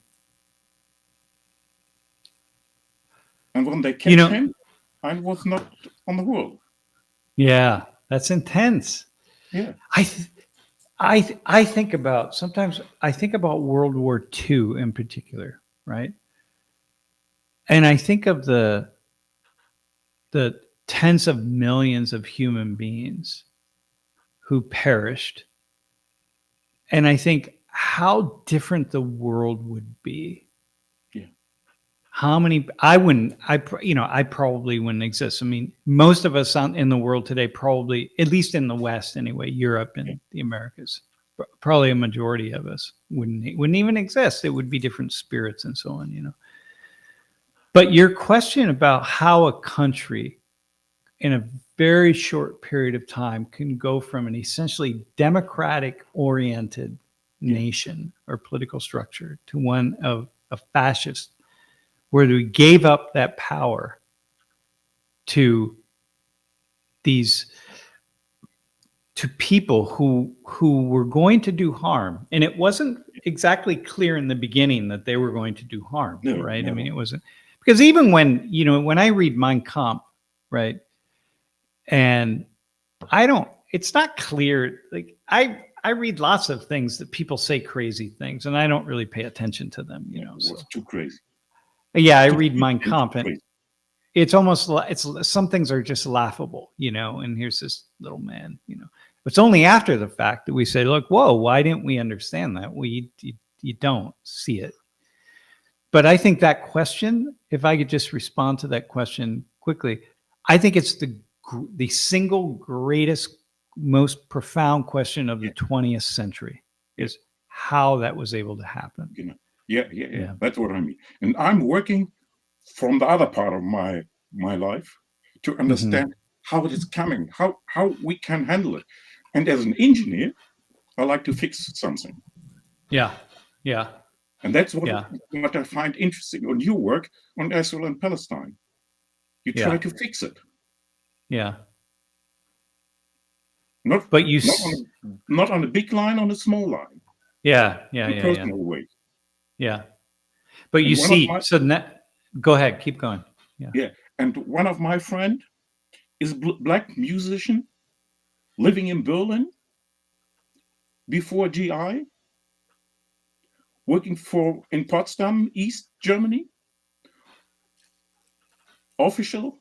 And when they catch him, I was not on the world. Yeah, that's intense. Yeah. I think about sometimes I think about World War II in particular, right? And I think of the tens of millions of human beings who perished. And I think how different the world would be. Yeah. How many I probably wouldn't exist. I mean, most of us in the world today, probably, at least in the West anyway, Europe and the Americas, probably a majority of us wouldn't even exist. It would be different spirits and so on, But your question about how a country in a very short period of time can go from an essentially democratic oriented nation or political structure to one of a fascist, where we gave up that power to people who were going to do harm. And it wasn't exactly clear in the beginning that they were going to do harm, right? No. I mean, it wasn't, because even when I read Mein Kampf, right, and it's not clear. Like I read lots of things that people say crazy things, and I don't really pay attention to them, It was too crazy. Yeah, I read Mein Kampf, and it's almost some things are just laughable, and here's this little man, It's only after the fact that we say, look, whoa, why didn't we understand that? Well, you don't see it. But I think that question, if I could just respond to that question quickly, I think it's the single greatest, most profound question of the 20th century is how that was able to happen. Yeah. That's what I mean. And I'm working from the other part of my life to understand how it is coming, how we can handle it. And as an engineer, I like to fix something. Yeah. And that's what I find interesting on your work on Israel and Palestine. You try to fix it. Yeah. Not on a big line, on a small line. Yeah. In a personal way. Yeah. But you see, go ahead, keep going. Yeah. And one of my friends is a black musician living in Berlin before GI, working in Potsdam, East Germany, official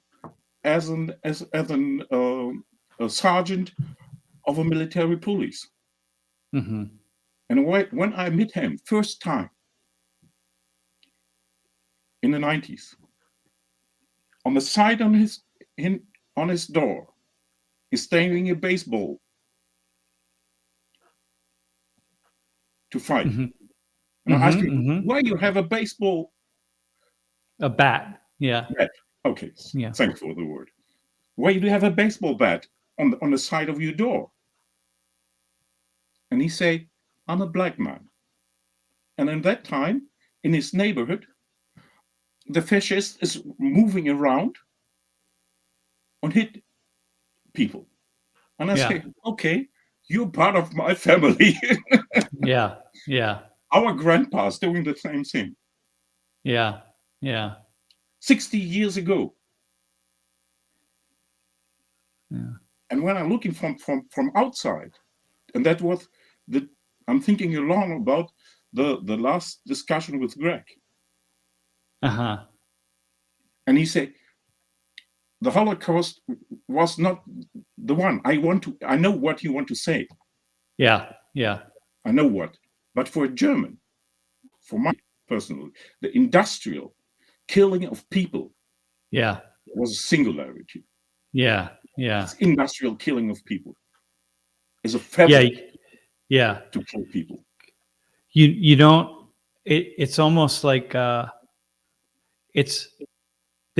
as a sergeant of a military police. And when I met him first time in the 90s, on the side on his door is standing a baseball to fight. Mhm. And I asked him, Mhm. why you have a baseball A bat. Yeah. bat? Okay, Yeah. thanks for the word. Why do you have a baseball bat on the side of your door? And he say, I'm a black man. And in that time, in his neighborhood, the fascist is moving around and hit people. And I say, okay, you're part of my family. Yeah. Yeah. Our grandpa's doing the same thing. Yeah. Yeah. 60 years ago. Yeah. And when I'm looking from outside, and that was I'm thinking along about the last discussion with Greg. Uh-huh. And he said, the Holocaust was not the one. I know what you want to say. Yeah. Yeah. I know what. But for a German, for my personally, the industrial killing of people was a singularity. Yeah. Yeah. It's industrial killing of people. Is a fabric to kill people. You don't, it's almost like they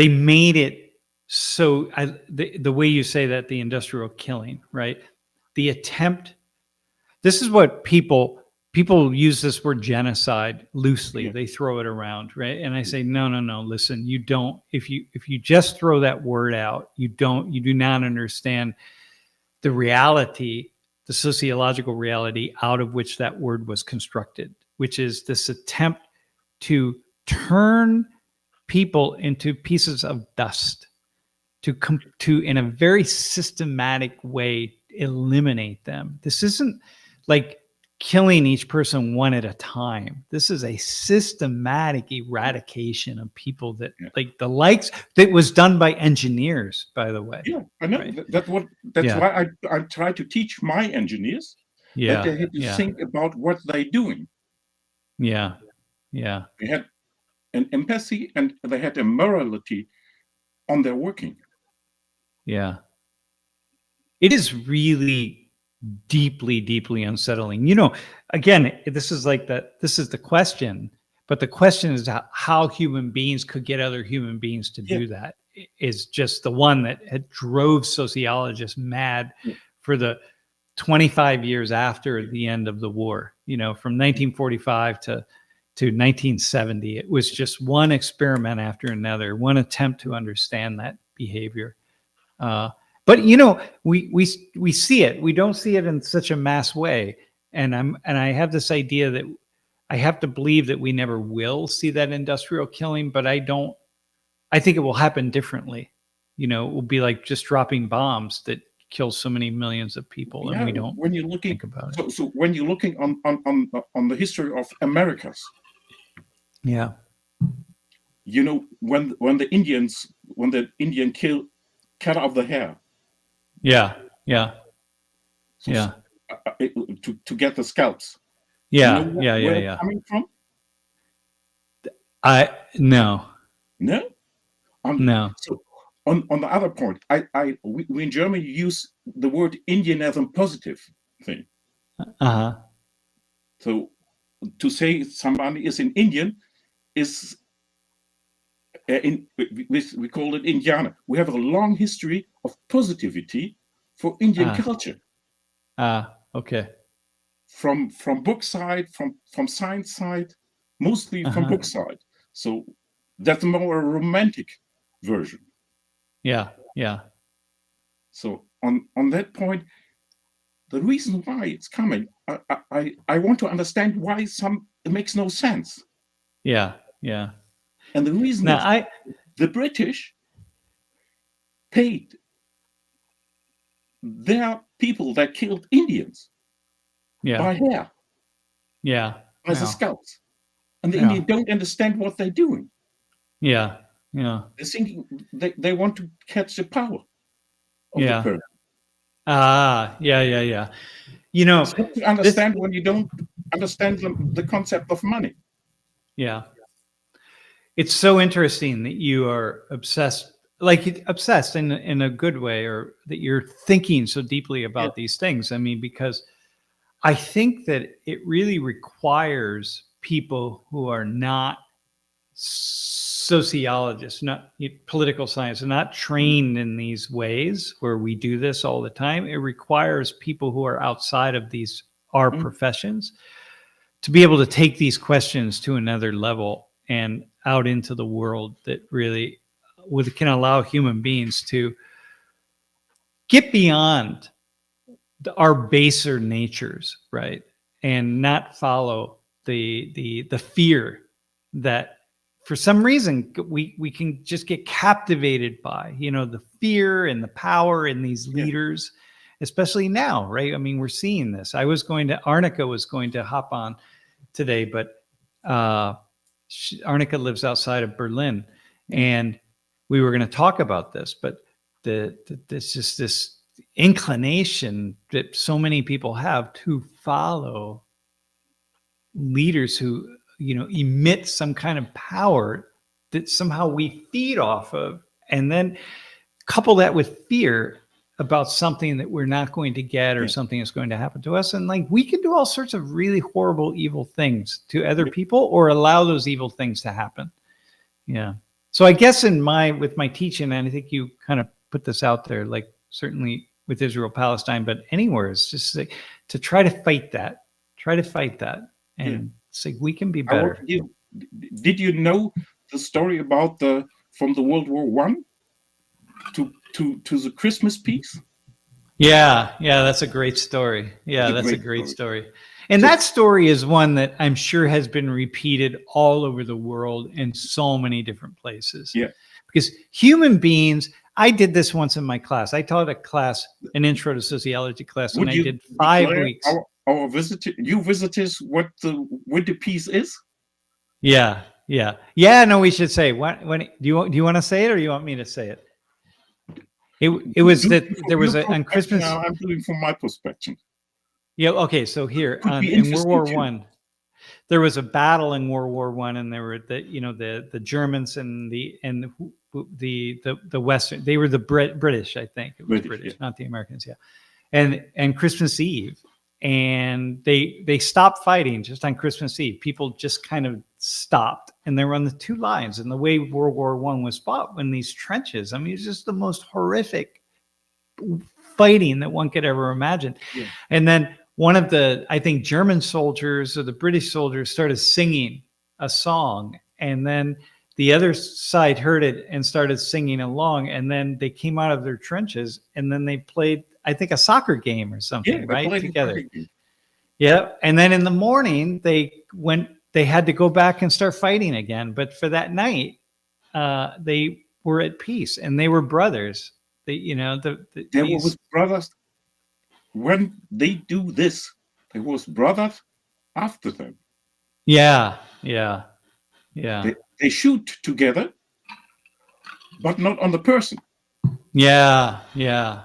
made it so the way you say that, the industrial killing, right? The attempt, this is what people use this word genocide loosely. They throw it around, right? And I say, no, listen, you don't, if you just throw that word out, you do not understand the reality, the sociological reality out of which that word was constructed, which is this attempt to turn people into pieces of dust, to in a very systematic way eliminate them. This isn't like killing each person one at a time. This is a systematic eradication of people that like the likes that was done by engineers, by the way. Yeah, I know. Right? That's why I try to teach my engineers that they had to think about what they're doing. Yeah. They had an empathy and they had a morality on their working. Yeah. It is really deeply, deeply unsettling. You know, again, this is the question, but the question is how human beings could get other human beings to do that is just the one that had drove sociologists mad for the 25 years after the end of the war, you know, from 1945 to 1970. It was just one experiment after another, one attempt to understand that behavior. But you know, we see it. We don't see it in such a mass way, and I have this idea that I have to believe that we never will see that industrial killing, but I don't. I think it will happen differently. You know, it will be like just dropping bombs that kill so many millions of people, and we don't think about it. So when you're looking on the history of Americas, you know, when the Indian cut off the hair, to get the scalps, you know where it's coming from? No. So on the other point, we in Germany use the word Indian as a positive thing. So to say somebody is an Indian is we call it Indiana. We have a long history of positivity for Indian culture. Okay. From book side, from science side, mostly from book side. So that's more a romantic version. Yeah. So on that point, the reason why it's coming, I want to understand why it makes no sense. Yeah. And the reason is the British paid their people that killed Indians by hair. As the scouts. And the Indians don't understand what they're doing. They're thinking they want to catch the power of the person. Yeah. You know, to understand when you don't understand the concept of money. Yeah. It's so interesting that you are obsessed in a good way, or that you're thinking so deeply about these things. I mean, because I think that it really requires people who are not sociologists, not political science, and not trained in these ways where we do this all the time. It requires people who are outside of our professions to be able to take these questions to another level and out into the world, that really can allow human beings to get beyond our baser natures, right? And not follow the fear that for some reason we can just get captivated by, the fear and the power in these leaders, especially now, right? I mean, we're seeing this. Arnica was going to hop on today, but Arnica lives outside of Berlin, and we were going to talk about this, but there's just this inclination that so many people have to follow leaders who, emit some kind of power that somehow we feed off of, and then couple that with fear about something that we're not going to get, or something that's going to happen to us. And like, we can do all sorts of really horrible, evil things to other people, or allow those evil things to happen. Yeah. So I guess with my teaching, and I think you kind of put this out there, like certainly with Israel, Palestine, but anywhere, it's just like to try to fight that, and say we can be better. Did you know the story about from the World War One to the Christmas piece? Yeah, that's a great story. Yeah, that's a great story. And that story is one that I'm sure has been repeated all over the world in so many different places. Yeah. Because human beings, I did this once in my class. I taught an intro to sociology class, and I did 5 weeks. Our visitors, what the winter piece is? Yeah. No, we should say do you want to say it, or you want me to say it? It was that there was on Christmas. Now I'm doing from my perspective. Yeah. Okay. So here in World War One, there was a battle in World War One, and there were the Germans and the Western. They were the British, I think. It was British, not the Americans. Yeah. And Christmas Eve, and they stopped fighting just on Christmas Eve. People just kind of stopped, and they were on the two lines. And the way World War One was fought in these trenches, I mean, it's just the most horrific fighting that one could ever imagine. Yeah. And then one of the, I think, German soldiers or the British soldiers started singing a song, and then the other side heard it and started singing along, and then they came out of their trenches, and then they played, I think, a soccer game or something, right? Together. Yeah. And then in the morning, they had to go back and start fighting again. But for that night, they were at peace, and they were brothers. They was brothers. When they do this, there was brothers after them. Yeah. They shoot together, but not on the person. Yeah. The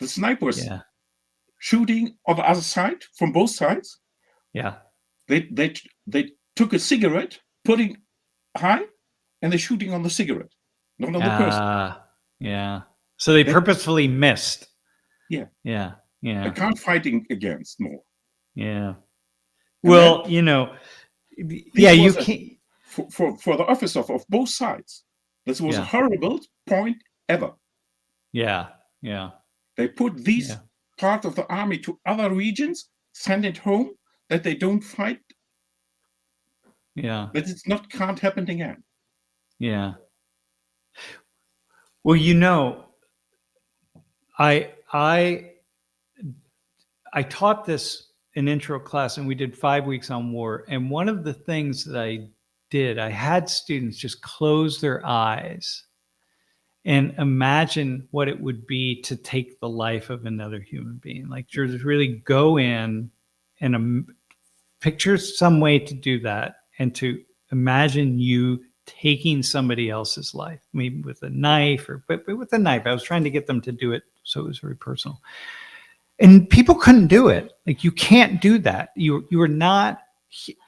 snipers shooting on the other side from both sides. Yeah. They took a cigarette, putting high, and they're shooting on the cigarette, not on the person. Yeah. So they purposefully missed. Yeah. I can't fighting against more. Yeah. Well, you can't. For the officers of both sides, this was a horrible point ever. Yeah. They put these part of the army to other regions, send it home, that they don't fight. Yeah. That can't happen again. Yeah. Well, I taught this in intro class, and we did 5 weeks on war. And one of the things that I did, I had students just close their eyes and imagine what it would be to take the life of another human being. Like, just really go in and picture some way to do that, and to imagine you taking somebody else's life, maybe with a knife, but with a knife. I was trying to get them to do it so it was very personal. and people couldn't do it. Like, you can't do that. You are not,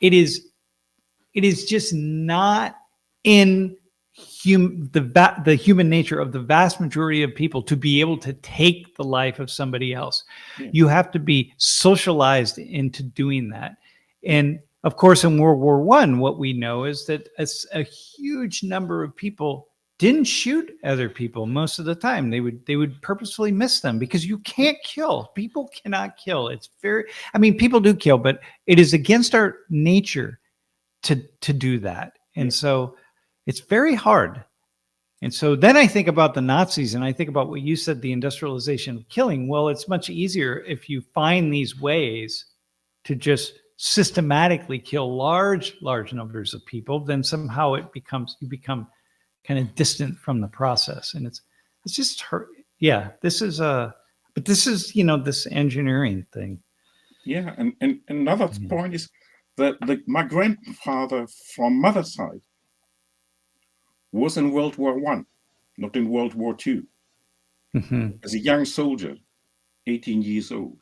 it is just not in the human nature of the vast majority of people to be able to take the life of somebody else. Yeah. You have to be socialized into doing that. And of course, in World War I, what we know is that a huge number of people didn't shoot other people most of the time. They would purposefully miss them, because you can't kill. People cannot kill. It's very, I mean, people do kill, but it is against our nature to do that. And so it's very hard. And so then I think about the Nazis, and I think about what you said, the industrialization of killing. Well, it's much easier if you find these ways to just systematically kill large numbers of people, then somehow you become kind of distant from the process. And it's just hurt. Yeah, this is this engineering thing. Yeah, and another point is that my grandfather from mother's side was in World War I, not in World War II. Mm-hmm. As a young soldier, 18 years old,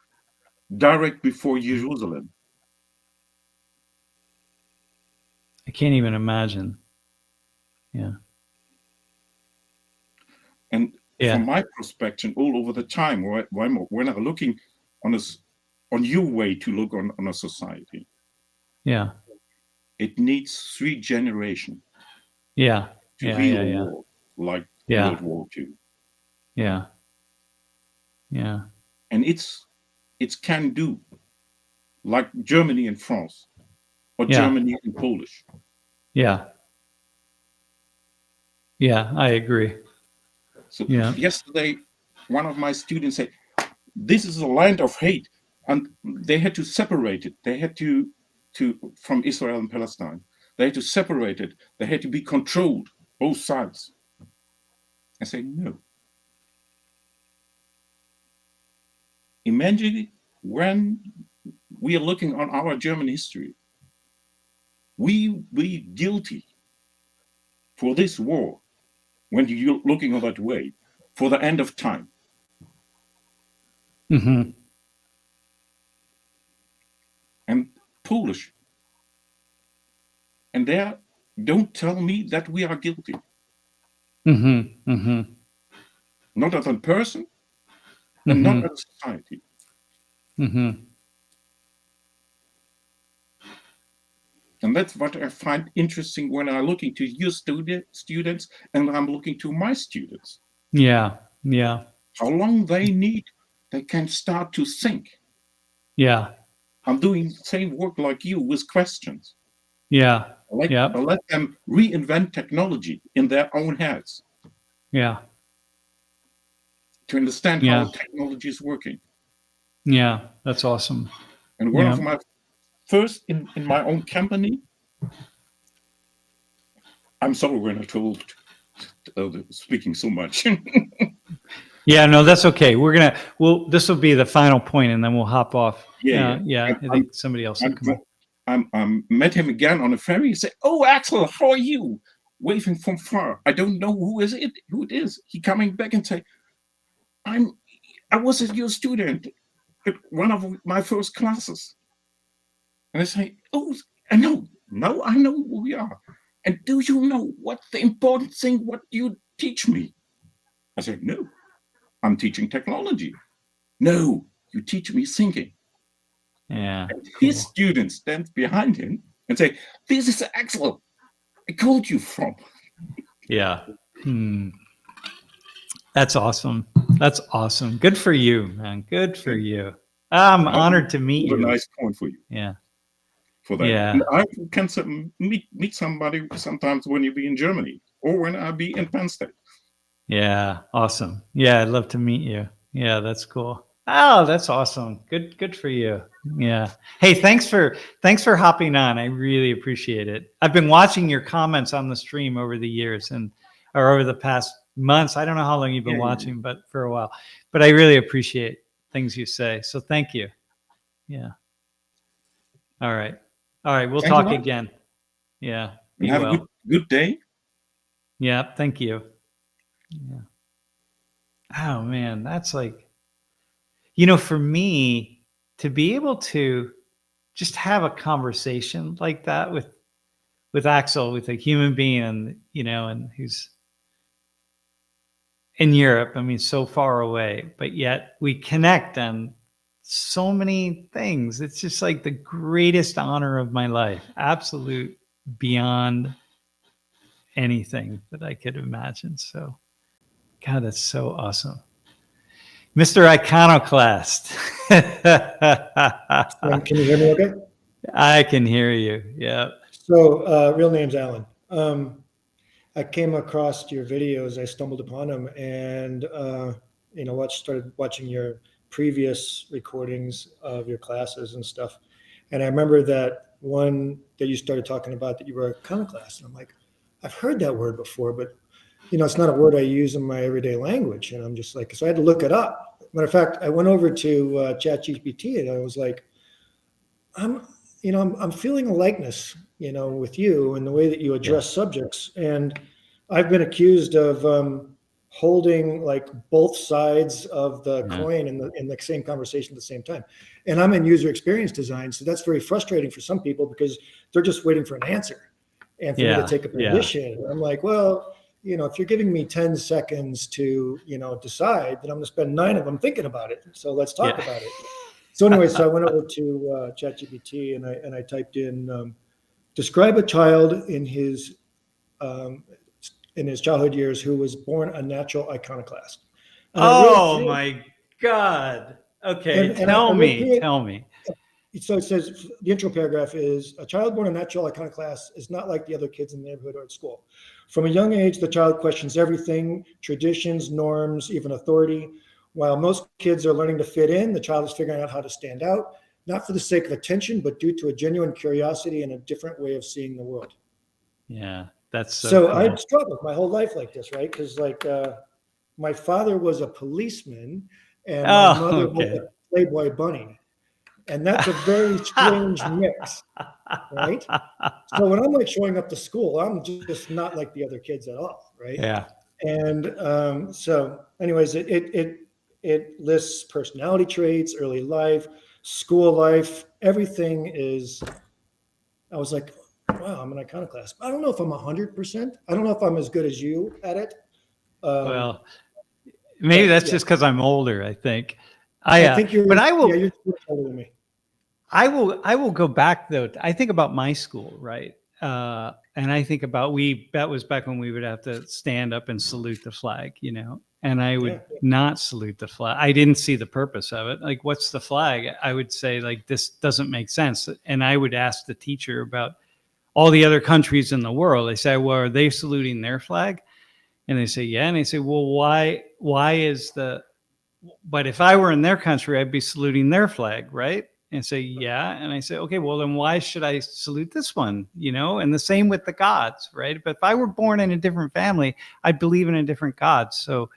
direct before Jerusalem. I can't even imagine. Yeah. And from my perspective, all over the time, when I'm looking on your way to look on a society, it needs 3 generations. Yeah. To heal a war like World War II. Yeah. Yeah. And it's can do, like Germany and France, or Germany and Polish. Yeah. Yeah, I agree. So yesterday, one of my students said, "This is a land of hate," and they had to separate it. They had to from Israel and Palestine. They had to separate it. They had to be controlled, both sides. I say no. Imagine when we are looking on our German history, we guilty for this war, when you're looking on that way, for the end of time. Mm-hmm. And Polish. And there, don't tell me that we are guilty. Mm-hmm. Mm-hmm. Not as a person, and not as a society. Mm-hmm. And that's what I find interesting when I'm looking to your students and I'm looking to my students. Yeah. Yeah. How long they need, they can start to think. Yeah. I'm doing the same work like you with questions. Yeah. I let them reinvent technology in their own heads. Yeah. To understand how technology is working. Yeah, that's awesome. And one of my first in my own company, I'm sorry when I told speaking so much. Yeah, no, that's okay. This will be the final point, and then we'll hop off. I think somebody else will come up. I met him again on a ferry. He said, "Oh, Axel, how are you?" Waving from far. I don't know who it is. He coming back and say, I was your student at one of my first classes. And I say, "Oh, I know. Now I know who we are. And do you know what the important thing, what you teach me?" I said, "No, I'm teaching technology." "No, you teach me thinking." Yeah. And his students stand behind him and say, "This is Axel I called you from." Yeah. That's awesome. That's awesome. Good for you, man. Good for you. I'm honored to meet you. A nice point for you. Yeah. For that. Yeah. And I can meet somebody sometimes when you be in Germany or when I be in Penn State. Yeah. Awesome. Yeah. I'd love to meet you. Yeah. That's cool. Oh, that's awesome. Good for you. Yeah. Hey, thanks for hopping on. I really appreciate it. I've been watching your comments on the stream over the years or over the past months. I don't know how long you've been watching, but for a while. But I really appreciate things you say. So thank you. Yeah. All right. We'll talk again. Yeah. And have a good day. Yeah. Thank you. Yeah. Oh man, that's like, for me to be able to just have a conversation like that with Axel, with a human being, and and who's in Europe, I mean, so far away, but yet we connect on so many things. It's just like the greatest honor of my life, absolute, beyond anything that I could imagine. So, God, that's so awesome. Mr. Iconoclast. Can you hear me okay? I can hear you. Yeah. So, real name's Alan. I came across your videos. I stumbled upon them, and started watching your previous recordings of your classes and stuff. And I remember that one that you started talking about, that you were iconoclast, and I'm like, I've heard that word before, but it's not a word I use in my everyday language. And I'm just like, so I had to look it up. Matter of fact, I went over to ChatGPT, and I was like, I'm feeling a likeness, with you and the way that you address subjects. And I've been accused of holding like both sides of the coin in the same conversation at the same time. And I'm in user experience design, so that's very frustrating for some people because they're just waiting for an answer and for me to take a position. I'm like, well, if you're giving me 10 seconds to, decide, then I'm going to spend 9 of them thinking about it. So let's talk about it. So anyway, so I went over to ChatGPT and I typed in, describe a child in his childhood years who was born a natural iconoclast. And my God. Okay, tell me. So it says, the intro paragraph is, a child born a natural iconoclast is not like the other kids in the neighborhood or at school. From a young age, the child questions everything, traditions, norms, even authority. While most kids are learning to fit in, the child is figuring out how to stand out, not for the sake of attention, but due to a genuine curiosity and a different way of seeing the world. Yeah, that's so cool. I struggled my whole life like this, right? Because my father was a policeman and my mother was a Playboy bunny. And that's a very strange mix, right? So when I'm like showing up to school, I'm just not like the other kids at all, right? Yeah. And so anyways, it lists personality traits, early life, school life, everything is, I was like, wow, I'm an iconoclast. I don't know if I'm 100%. I don't know if I'm as good as you at it. Well, maybe that's just because I'm older, I think. I think you're, but I will, you're older than me. I will go back though. I think about my school, right? And I think about, that was back when we would have to stand up and salute the flag, and I would not salute the flag. I didn't see the purpose of it. Like, what's the flag? I would say, like, this doesn't make sense. And I would ask the teacher about all the other countries in the world. They say, well, are they saluting their flag? And they say, yeah. And they say, well, why is but if I were in their country, I'd be saluting their flag, right? And say, yeah. And I say, okay, well, then why should I salute this one? And the same with the gods, right? But if I were born in a different family, I'd believe in a different God. So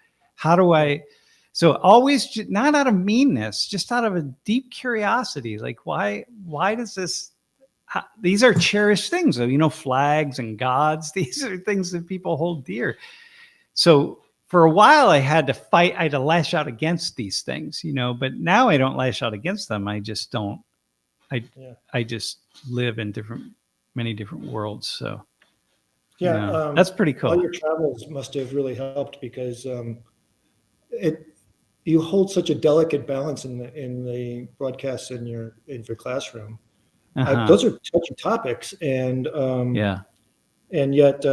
so always, not out of meanness, just out of a deep curiosity, like, why does this, these are cherished things, flags and gods. These are things that people hold dear. So for a while I had to fight, I had to lash out against these things, but now I don't lash out against them. I just don't, I just live in many different worlds. So that's pretty cool. All your travels must have really helped because you hold such a delicate balance in the broadcasts in your classroom. Those are touchy topics, and yet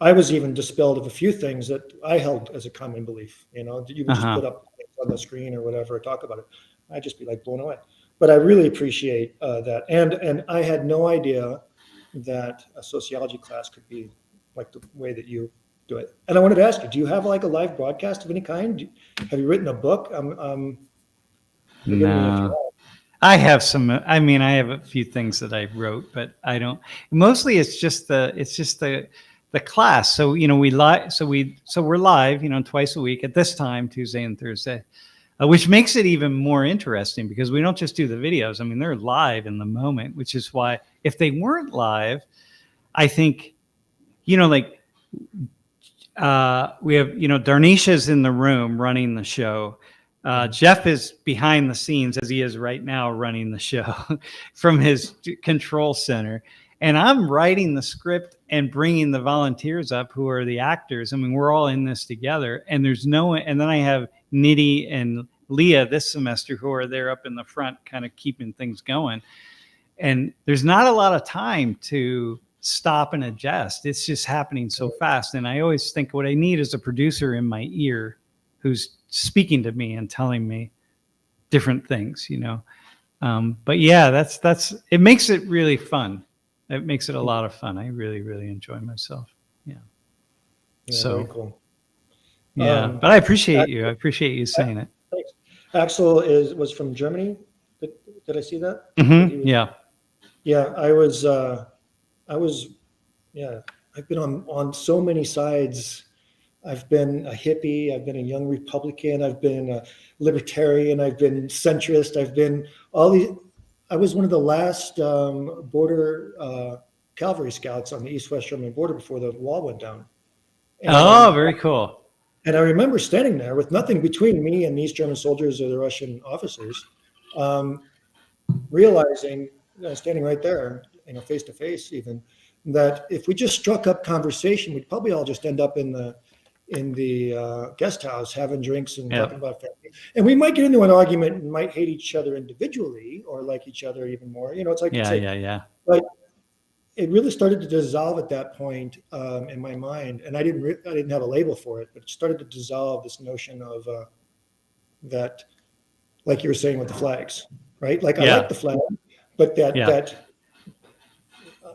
I was even dispelled of a few things that I held as a common belief. You would just put up on the screen or whatever, talk about it. I'd just be like blown away. But I really appreciate that, and I had no idea that a sociology class could be like the way that you do it. And I wanted to ask you, do you have like a live broadcast of any kind? Have you written a book? No. I have I have a few things that I wrote, but I don't. Mostly, it's just the class. So we're live, twice a week at this time, Tuesday and Thursday, which makes it even more interesting because we don't just do the videos. I mean, they're live in the moment, which is why if they weren't live, I think, like we have, Darnisha's in the room running the show. Jeff is behind the scenes, as he is right now, running the show from his control center. And I'm writing the script and bringing the volunteers up who are the actors. I mean, we're all in this together. And and then I have Nidhi and Leah this semester who are there up in the front, kind of keeping things going. And there's not a lot of time to stop and adjust. It's just happening so fast. And I always think what I need is a producer in my ear who's speaking to me and telling me different things, But yeah, that's it makes it really fun. It makes it a lot of fun. I really, really enjoy myself. Yeah. So very cool. Yeah, but I appreciate you. I appreciate you saying it. Thanks. Axel was from Germany. Did I see that? Mm-hmm. Yeah. Yeah, I was. Yeah, I've been on so many sides. I've been a hippie. I've been a young Republican. I've been a libertarian. I've been centrist. I've been all these. I was one of the last border cavalry scouts on the East-West German border before the wall went down. And, very cool. And I remember standing there with nothing between me and these German soldiers or the Russian officers, realizing, standing right there, face to face even, that if we just struck up conversation, we'd probably all just end up in the guest house having drinks and talking about family. And we might get into an argument and might hate each other individually or like each other even more. It's like, yeah. But it really started to dissolve at that point in my mind. And I didn't have a label for it, but it started to dissolve this notion of that, like you were saying with the flags, right? Like I like the flag, but that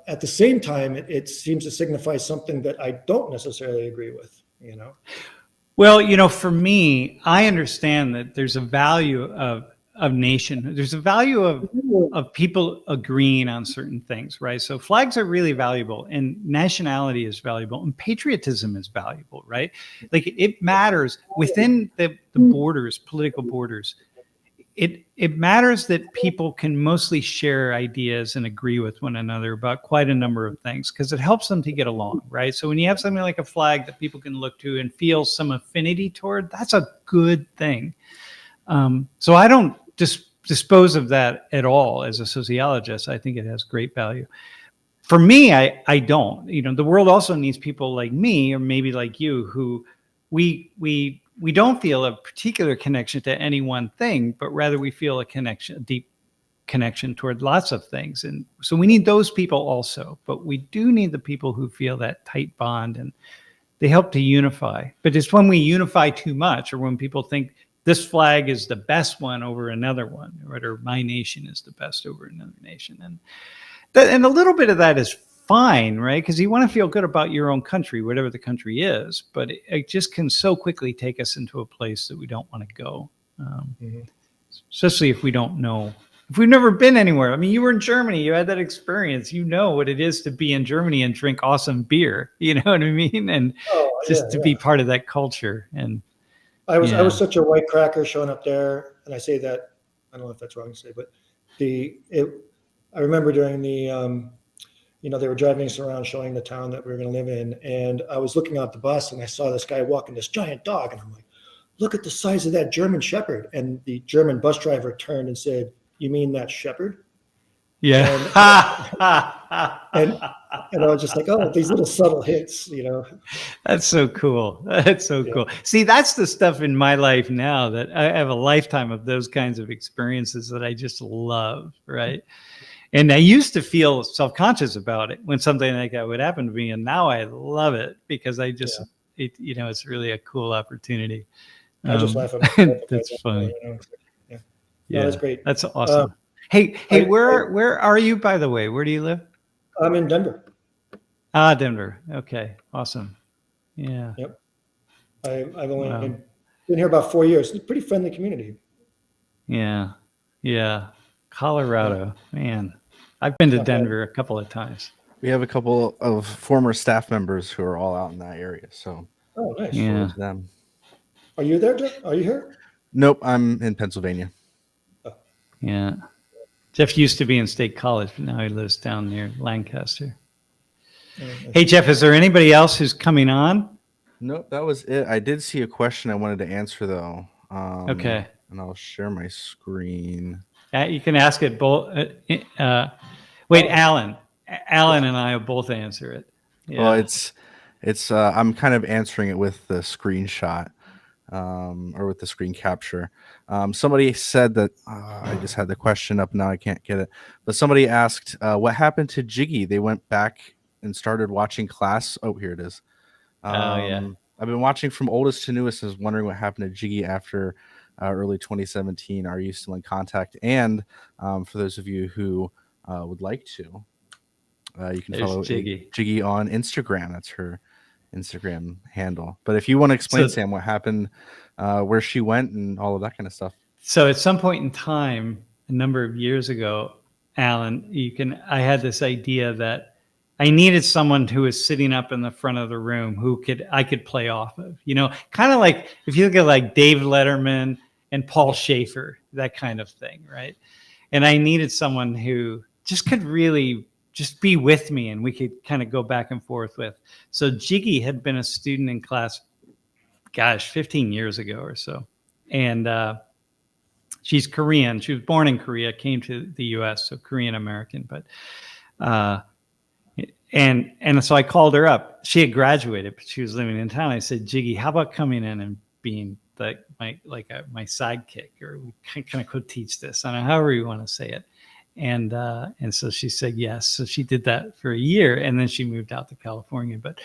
at the same time, it seems to signify something that I don't necessarily agree with, Well, for me, I understand that there's a value of nation. There's a value of people agreeing on certain things, right? So flags are really valuable, and nationality is valuable, and patriotism is valuable, right? Like it matters within the borders, political borders. It matters that people can mostly share ideas and agree with one another about quite a number of things because it helps them to get along, right? So when you have something like a flag that people can look to and feel some affinity toward, that's a good thing. So I don't dispose of that at all as a sociologist. I think it has great value. For me, I don't. The world also needs people like me or maybe like you who we don't feel a particular connection to any one thing, but rather we feel a deep connection toward lots of things. And so we need those people also, but we do need the people who feel that tight bond and they help to unify. But it's when we unify too much or when people think this flag is the best one over another one, right? Or my nation is the best over another nation. And a little bit of that is fine, right? Because you want to feel good about your own country, whatever the country is, but it just can so quickly take us into a place that we don't want to go, especially if we don't know, if we've never been anywhere. I mean, you were in Germany, you had that experience, what it is to be in Germany and drink awesome beer, you know what I mean? And to be part of that culture. And I was such a white cracker showing up there, and I say that, I don't know if that's wrong to say, but I remember during the they were driving us around showing the town that we were going to live in. And I was looking out the bus and I saw this guy walking this giant dog. And I'm like, look at the size of that German Shepherd. And the German bus driver turned and said, you mean that Shepherd? Yeah. And I was just like, oh, these little subtle hits, That's so cool. That's so cool. See, that's the stuff in my life now that I have a lifetime of those kinds of experiences that I just love, right? And I used to feel self-conscious about it when something like that would happen to me. And now I love it because I just, it's really a cool opportunity. I just laugh at it. That's funny. Yeah, that's great. That's awesome. Hey, where are you, by the way? Where do you live? I'm in Denver. Denver. Okay. Awesome. Yeah. Yep. I've only been here about 4 years. It's a pretty friendly community. Yeah. Yeah. Colorado, man. I've been to Denver a couple of times. We have a couple of former staff members who are all out in that area. So, nice. Yeah. Them. Are you there, Jeff? Are you here? Nope, I'm in Pennsylvania. Oh. Yeah. Jeff used to be in State College, but now he lives down near Lancaster. Hey, Jeff, is there anybody else who's coming on? Nope, that was it. I did see a question I wanted to answer though. Okay. And I'll share my screen. You can ask it both. Wait, Alan. Alan and I will both answer it. Yeah. Well, it's I'm kind of answering it with the screenshot, or with the screen capture. Somebody said that I just had the question up now. I can't get it, but somebody asked, what happened to Jiggy? They went back and started watching class. Oh, here it is. Yeah. I've been watching from oldest to newest. I was wondering what happened to Jiggy after early 2017. Are you still in contact? And for those of you who would like to, you can There's follow Jiggy. Jiggy on Instagram. That's her Instagram handle. But if you want to explain, Sam, what happened, where she went, and all of that kind of stuff. So at some point in time, a number of years ago, Alan, I had this idea that I needed someone who was sitting up in the front of the room who I could play off of, kind of like if you look at like Dave Letterman and Paul Schaefer, that kind of thing, right? And I needed someone who just could really just be with me and we could kind of go back and forth with. So Jiggy had been a student in class, 15 years ago or so. And she's Korean. She was born in Korea, came to the US, so Korean American, but and so I called her up. She had graduated, but she was living in town. I said, Jiggy, how about coming in and being my sidekick, or we kind of co-teach this, I don't know, however you want to say it. And so she said yes. So she did that for a year, and then she moved out to California. But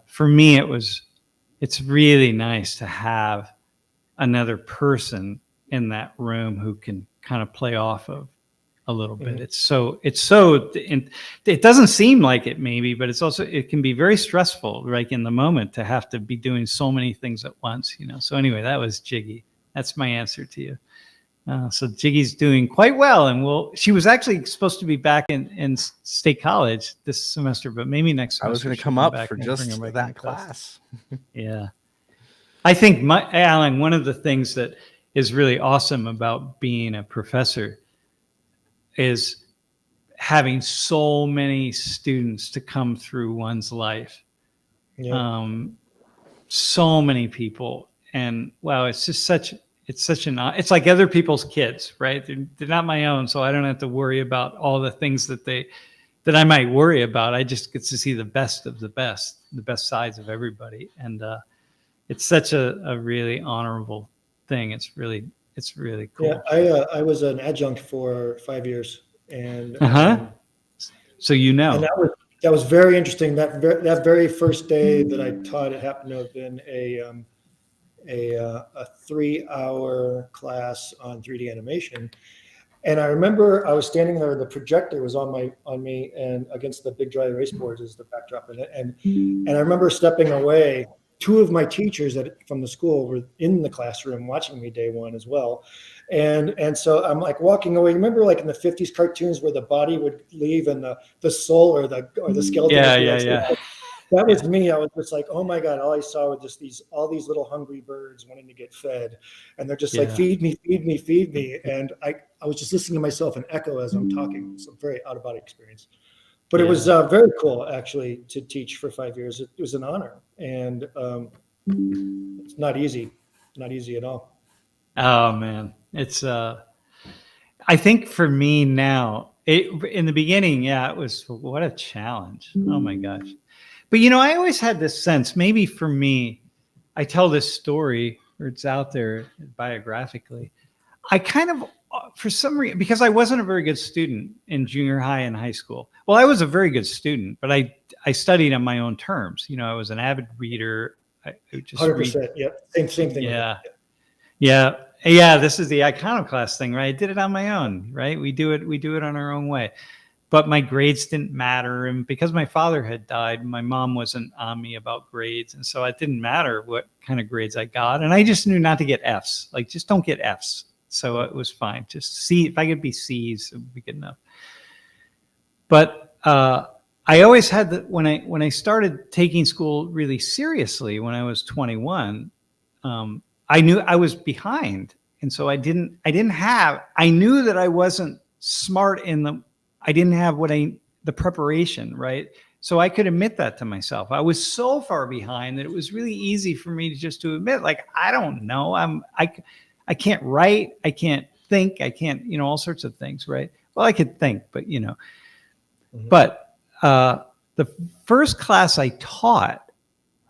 for me, it's really nice to have another person in that room who can kind of play off of a little bit. Mm-hmm. It doesn't seem like it maybe, but it can be very stressful, like in the moment, to have to be doing so many things at once, So anyway, that was Jiggy. That's my answer to you. So Jiggy's doing quite well, and she was actually supposed to be back in State College this semester, but maybe next semester. I was going to come up for just that class. Yeah. I think, Alan, one of the things that is really awesome about being a professor is having so many students to come through one's life. Yeah. So many people, and wow, it's like other people's kids, right? They're not my own, so I don't have to worry about all the things that I might worry about. I just get to see the best of the best sides of everybody, and it's such a really honorable thing. It's really cool. Yeah, I was an adjunct for 5 years, and so and that was very interesting. That very first day that I taught, it happened to have been a 3-hour class on 3D animation. And I remember I was standing there, the projector was on me and against the big dry erase boards as the backdrop in it. And I remember stepping away. 2 of my teachers from the school were in the classroom watching me day one as well. And so I'm like walking away. Remember like in the 50s cartoons where the body would leave and the soul or the skeleton. Yeah. That was me. I was just like, oh my God, all I saw was just all these little hungry birds wanting to get fed. And they're just like, feed me, feed me, feed me. And I was just listening to myself and echo as I'm talking. It's a very out of body experience. But it was very cool, actually, to teach for 5 years. It was an honor. And it's not easy at all. Oh, man. It's, I think for me now, in the beginning, it was, what a challenge. Oh my gosh. But, I always had this sense, maybe for me, I tell this story, or it's out there biographically. I kind of, for some reason, because I wasn't a very good student in junior high and high school. Well, I was a very good student, but I studied on my own terms. I was an avid reader. I just 100%. Yep. Same thing. Yeah. This is the Iconoclast thing, right? I did it on my own, right? We do it on our own way. But my grades didn't matter. And because my father had died, my mom wasn't on me about grades. And so it didn't matter what kind of grades I got. And I just knew not to get Fs. Like, just don't get Fs. So it was fine. Just C. If I could be Cs, it would be good enough. But I always had that when I started taking school really seriously when I was 21, I knew I was behind. And so I knew that I wasn't smart I didn't have the preparation, right? So I could admit that to myself. I was so far behind that it was really easy for me to admit, like, I don't know. I can't write. I can't think. I can't, all sorts of things, right? Well, I could think, but, but the first class I taught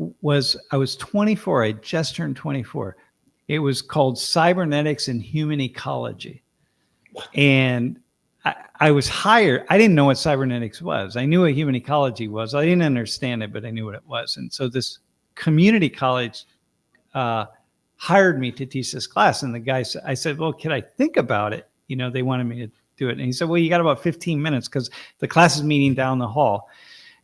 I was 24. I just turned 24. It was called Cybernetics and Human Ecology. And I was hired. I didn't know what cybernetics was. I knew what human ecology was. I didn't understand it, but I knew what it was. And so this community college hired me to teach this class. And the guy said, I said, well, can I think about it? They wanted me to do it. And he said, well, you got about 15 minutes because the class is meeting down the hall.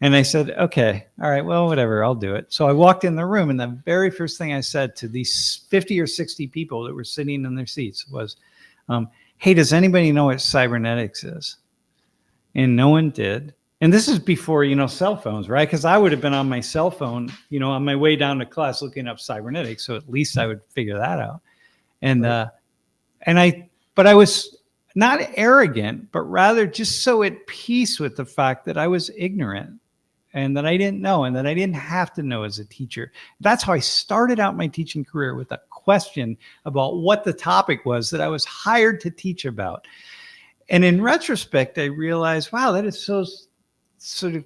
And I said, okay, all right, well, whatever, I'll do it. So I walked in the room, and the very first thing I said to these 50 or 60 people that were sitting in their seats was, hey, does anybody know what cybernetics is? And no one did. And this is before, cell phones, right? Because I would have been on my cell phone, on my way down to class looking up cybernetics. So at least I would figure that out. And, but I was not arrogant, but rather just so at peace with the fact that I was ignorant and that I didn't know and that I didn't have to know as a teacher. That's how I started out my teaching career, with a question about what the topic was that I was hired to teach about. And in retrospect, I realized, wow, that is so sort of,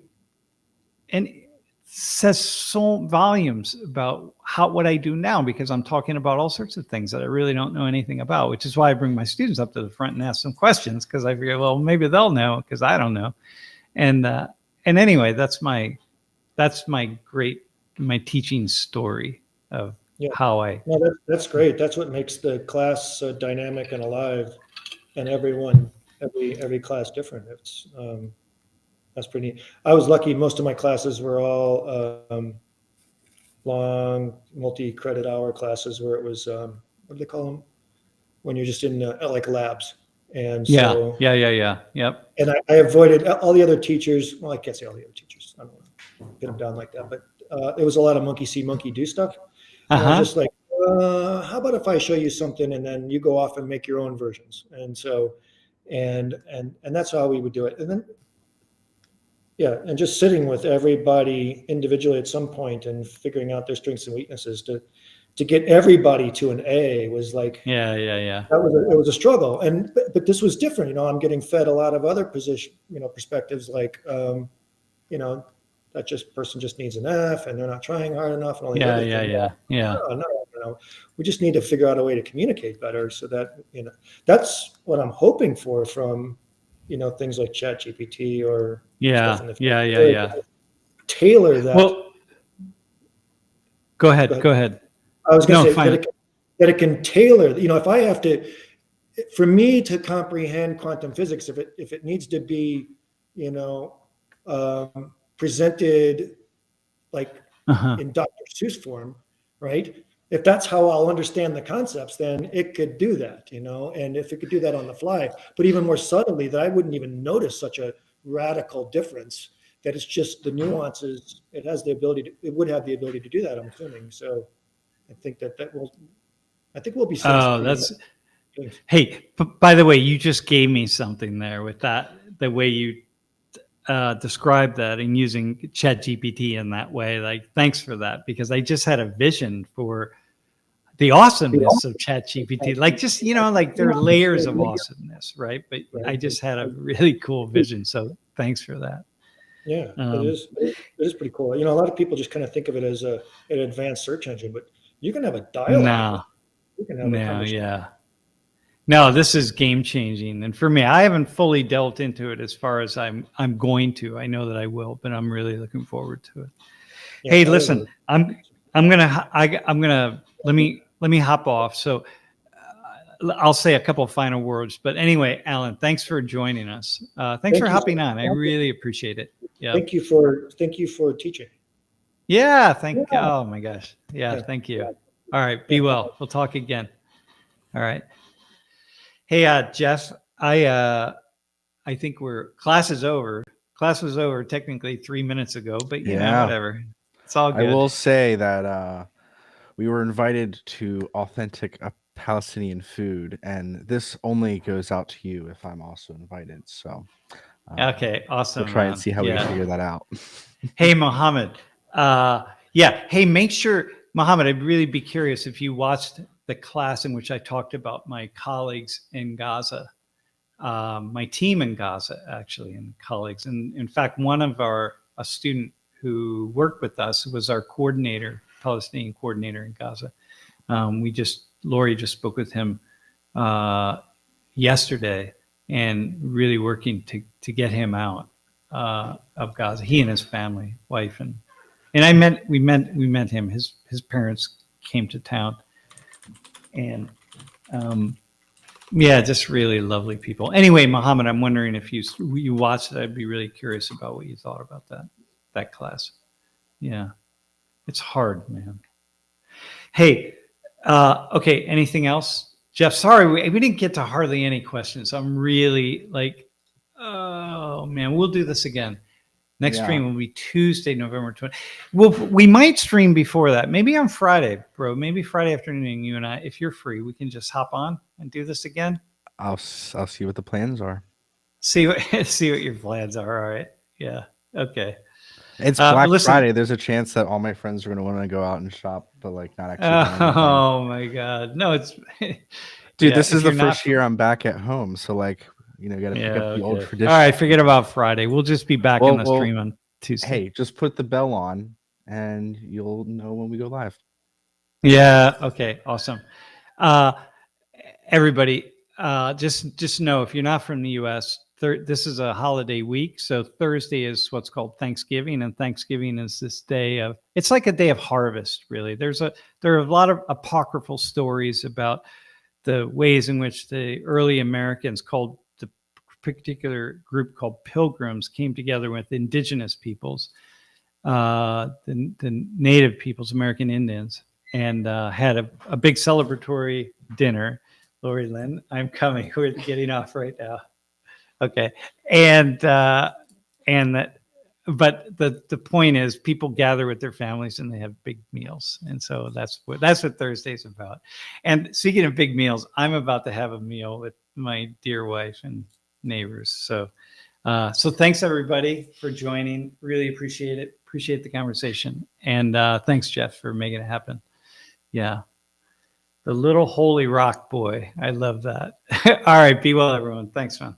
and it says so volumes about what I do now, because I'm talking about all sorts of things that I really don't know anything about, which is why I bring my students up to the front and ask them questions, because I figure, well, maybe they'll know because I don't know. And anyway, that's my teaching story of how I. No, that's great. That's what makes the class so dynamic and alive, and every class different. It's that's pretty neat. I was lucky. Most of my classes were all long multi-credit hour classes where it was what do they call them when you're just in like labs. And so Yep. And I avoided all the other teachers. Well, I can't say all the other teachers. I don't want to pin them down like that. But it was a lot of monkey see, monkey do stuff. And I was just like, how about if I show you something and then you go off and make your own versions? And so, and that's how we would do it. And then, and just sitting with everybody individually at some point and figuring out their strengths and weaknesses to get everybody to an A was like, it was a struggle. But this was different. I'm getting fed a lot of other perspectives, like, that person just needs an F and they're not trying hard enough. And all No. We just need to figure out a way to communicate better so that, that's what I'm hoping for from, things like ChatGPT or tailor that. Well, go ahead. I was going to say that it can tailor, if I have to, for me to comprehend quantum physics, if it needs to be, presented like in Dr. Seuss form, right? If that's how I'll understand the concepts, then it could do that, and if it could do that on the fly, but even more subtly that I wouldn't even notice such a radical difference, that it's just the nuances. It would have the ability to do that, I'm assuming. So I think we'll be. Hey, by the way, you just gave me something there with that, the way you described that and using ChatGPT in that way. Like, thanks for that, because I just had a vision for the awesomeness of ChatGPT. Like, just, like there are layers of awesomeness, right? But I just had a really cool vision. So thanks for that. Yeah, it is pretty cool. A lot of people just kind of think of it as an advanced search engine, but you can have a dialogue. No, this is game changing. And for me, I haven't fully delved into it as far as I'm going to. I know that I will, but I'm really looking forward to it. Yeah, hey, listen, I'm gonna let me hop off. So I'll say a couple of final words. But anyway, Alan, thanks for joining us. Thanks for hopping on. I really appreciate it. Yeah. Thank you for teaching. Yeah. Oh my gosh. Yeah. Thank you. All right. Be well. We'll talk again. All right. Hey, Jeff, I think class is over. Class was over technically 3 minutes ago, but whatever. It's all good. I will say that we were invited to Authentic Palestinian food, and this only goes out to you if I'm also invited. So Okay, awesome. we'll try and man. see how we Yeah. can figure that out. Hey, Mohammed. Yeah. Hey, make sure, Mohammed, I'd really be curious if you watched the class in which I talked about my colleagues in Gaza, my team in Gaza, actually, and colleagues. And in fact, a student who worked with us was our coordinator, Palestinian coordinator in Gaza. Lori just spoke with him yesterday, and really working to get him out of Gaza. He and his family, wife, and we met him. His parents came to town, and yeah, just really lovely people. Anyway, Mohammed, I'm wondering if you watched it. I'd be really curious about what you thought about that class. Yeah, it's hard, man. Hey, okay. Anything else, Jeff? Sorry, we didn't get to hardly any questions. I'm really like, oh man, we'll do this again. Next stream will be Tuesday, November 20th. We might stream before that. Maybe on Friday, bro. Maybe Friday afternoon. You and I, if you're free, we can just hop on and do this again. I'll see what the plans are. See what your plans are. All right. Yeah. Okay. It's Black Friday. There's a chance that all my friends are going to want to go out and shop, but like not actually. Oh my God. No, it's dude. This is the first year I'm back at home, so like got to pick up the old tradition. All right, forget about Friday. We'll just be back on the stream on Tuesday. Hey, just put the bell on, and you'll know when we go live. Yeah. Okay. Awesome. Everybody, just know if you're not from the U.S., this is a holiday week. So Thursday is what's called Thanksgiving, and Thanksgiving is this day of. It's like a day of harvest, really. There are a lot of apocryphal stories about the ways in which the early Americans, called the particular group called Pilgrims, came together with indigenous peoples, the native peoples, American Indians, and had a big celebratory dinner. Lori Lynn, I'm coming. We're getting off right now. Okay, and that. But the point is, people gather with their families and they have big meals, and so that's what Thursday's about. And speaking of big meals, I'm about to have a meal with my dear wife and neighbors. So thanks everybody for joining. Really appreciate it. Appreciate the conversation, and thanks Jeff for making it happen. Yeah, the little holy rock boy. I love that. All right, be well everyone. Thanks, man.